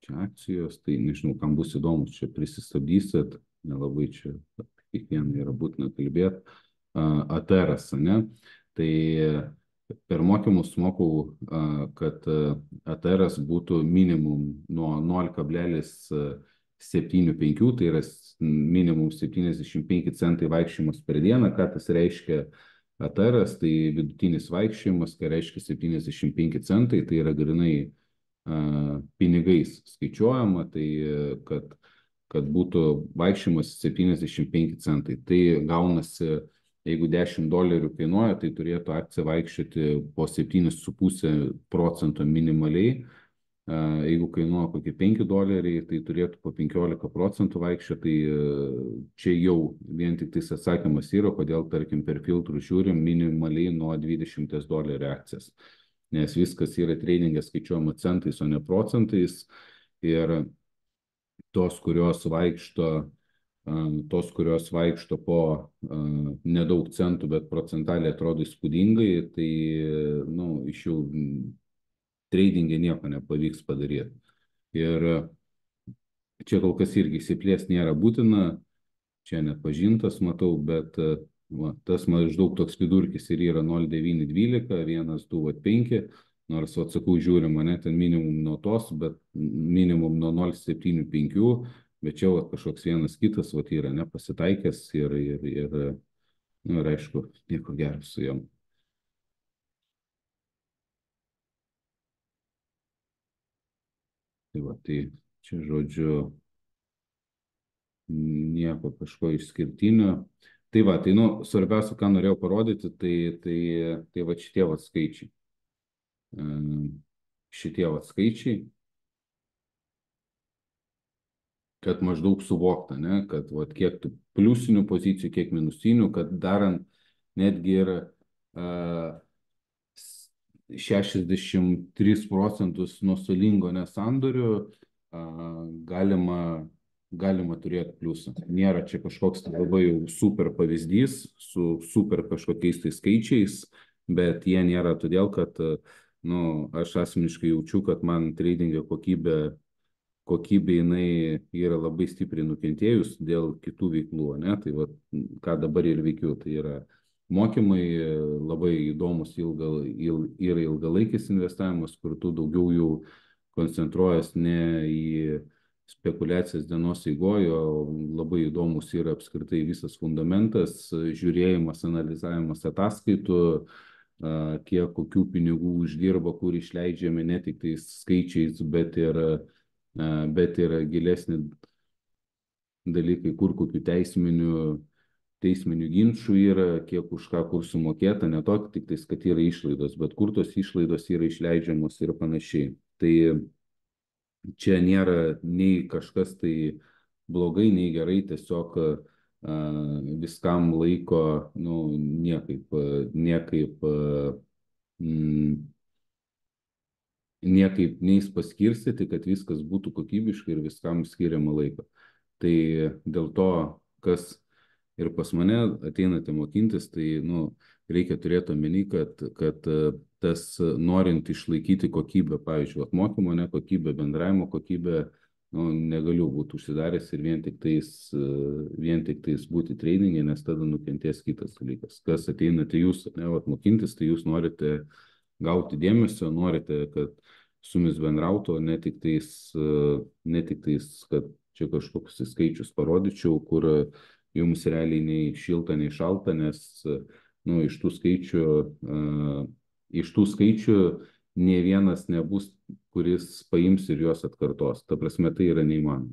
Čia akcijos, tai nežinau, kam bus įdomus, čia prisistabdysit, nelabai čia kiekvieną yra būtina kalbėti. ATRas, ne? Tai per mokymus mokau, kad ATRas būtų minimum nuo 0,75, tai yra minimum 75 centai vaikščiojimas per dieną, ką tas reiškia ATRas, tai vidutinis vaikščiojimas, ką reiškia 75 centai, tai yra grinai pinigais skaičiuojama, tai kad būtų vaikščiojimas 75 centai. Tai gaunasi, jeigu $10 kainuoja, tai turėtų akcija vaikščioti po 7,5% minimaliai. Jeigu kainuoja kokie $5, tai turėtų po 15% vaikščioti. Tai čia jau vien tik tais atsakymas yra, kodėl, tarkim, per filtrų žiūrim minimaliai nuo $20 akcijas. Nes viskas yra tradingė skaičiuojama centais, o ne procentais. Ir tos, kurios vaikšto po nedaug centų, bet procentaliai atrodo įspūdingai, tai, nu, iš jų tradingė nieko nepavyks padaryti. Ir čia kol kas irgi įsiplės nėra būtina, čia net pažintas matau, bet va, tas maždaug toks vidurkis ir yra 0,912, 1,2,5, nors atsakau žiūrima, ne ten minimum nuo tos, bet minimum nuo 0,75, bet čia va, kažkoks vienas kitas va, yra nepasitaikęs ir, nu, ir aišku, nieko gero su jom. Tai va, tai čia žodžiu nieko kažko išskirtinio. Tai va, tai nu, svarbiausia, ką norėjau parodyti, tai va šitie va skaičiai. Šitie va skaičiai, kad maždaug suvokta, ne, kad va, kiek tų pliusinių pozicijų, kiek minusinių, kad darant netgi ir 63 procentus nuostolingo nesandorių galima turėti pliusą. Nėra čia kažkoks tai labai jau super pavyzdys su super kažkokiais tai skaičiais, bet jie nėra todėl, kad nu, aš asmeniškai jaučiu, kad man tradingo kokybė jinai yra labai stipriai nukentėjus dėl kitų veiklų, ne? Tai va, ką dabar ir veikiu, tai yra mokymai, labai įdomus yra ilgalaikis investavimas, kur tu daugiau jau koncentruojas ne į spekulacijas dienos eigoje, o labai įdomus yra apskritai visas fundamentas, žiūrėjimas, analizavimas ataskaitų, kiek kokių pinigų uždirba, kur išleidžiame ne tik tais skaičiais, bet ir gilesni dalykai, kur kokių teisminių ginčių yra, kiek už ką kur sumokėta, ne to tik tais, kad yra išlaidos, bet kur tos išlaidos yra išleidžiamos ir panašiai. Tai čia nėra nei kažkas tai blogai, nei gerai, tiesiog viskam laiko, nu, niekaip neis paskirstyti, kad viskas būtų kokybiškai ir viskam skiriama laiko. Tai dėl to, kas ir pas mane ateinate mokintis, tai nu, reikia turėti omeny, kad tas norint išlaikyti kokybę, pavyzdžiui, mokymo kokybę, bendravimo kokybę, nu, negaliu būti užsidaręs ir vien tik tais būti treningai, nes tada nukentės kitas dalykas. Kas ateinate jūs, mokintis, tai jūs norite gauti dėmesio, norite, kad su jumis bendrautų, ne tik tais, kad čia kažkoks skaičius parodyčiau, kur jums realiai nei šilta, nei šalta, nes nu, iš tų skaičių nė vienas nebus, kuris paims ir juos atkartos. Ta prasme, tai yra neįmanoma.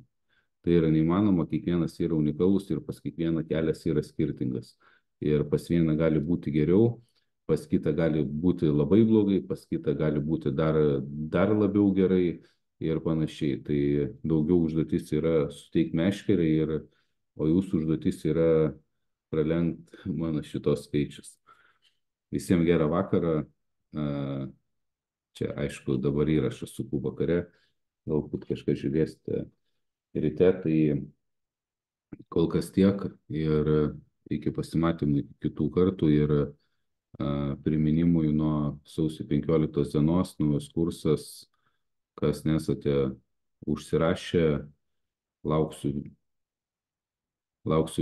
Tai yra neįmanoma, kiekvienas yra unikalus ir pas kiekvieną kelias yra skirtingas. Ir pas vieną gali būti geriau, pas kitą gali būti labai blogai, pas kitą gali būti dar labiau gerai ir panašiai. Tai daugiau užduotis yra suteikti meškerį, o jūsų užduotis yra pralenkti mano šitos skaičius. Visiems gerą vakarą. Čia aišku dabar įrašas suku vakare, galbūt kažką žiūrėsite ryte, tai kol kas tiek ir iki pasimatymų kitų kartų ir priminimui nuo sausio 15 dienos, naujas kursas, kas nesate užsirašę, lauksiu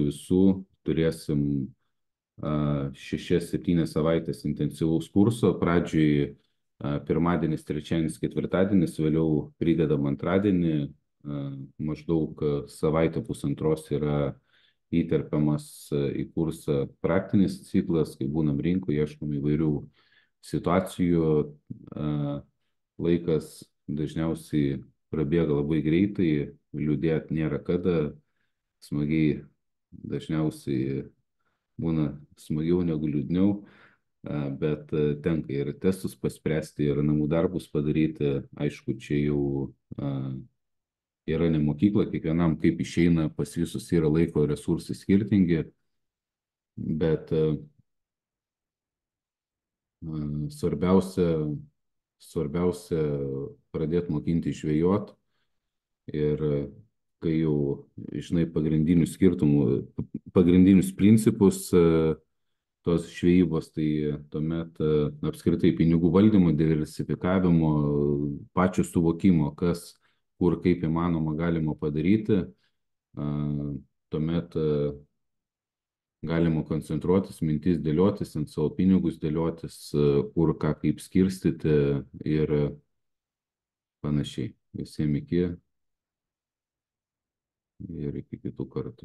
visų, turėsim 6-7 savaitės intensyvaus kurso, pradžioj pirmadienis, trečiadienis, ketvirtadienis, vėliau pridedam antradienį, maždaug savaitę pusantros yra įterpiamas į kursą praktinis ciklas, kai būnam rinkoje, ieškom įvairių situacijų, laikas dažniausiai prabėga labai greitai, liūdėti nėra kada, smagiai dažniausiai būna smagiau negu liūdniau, bet tenka ir testus paspręsti, ir namų darbus padaryti. Aišku, čia jau yra ne mokykla, kiekvienam kaip išeina, pas visus yra laiko resursai skirtingi, bet svarbiausia pradėti mokinti žvejot ir kai jau žinai pagrindinius principus tos žvejybos, tai tuomet apskritai pinigų valdymo, diversifikavimo, pačio suvokimo, kas, kur, kaip įmanoma galima padaryti, tuomet galima koncentruotis, mintis dėliotis, ant savo pinigus dėliotis, kur, ką, kaip skirstyti ir panašiai. Visiems iki ir iki kitų kartų.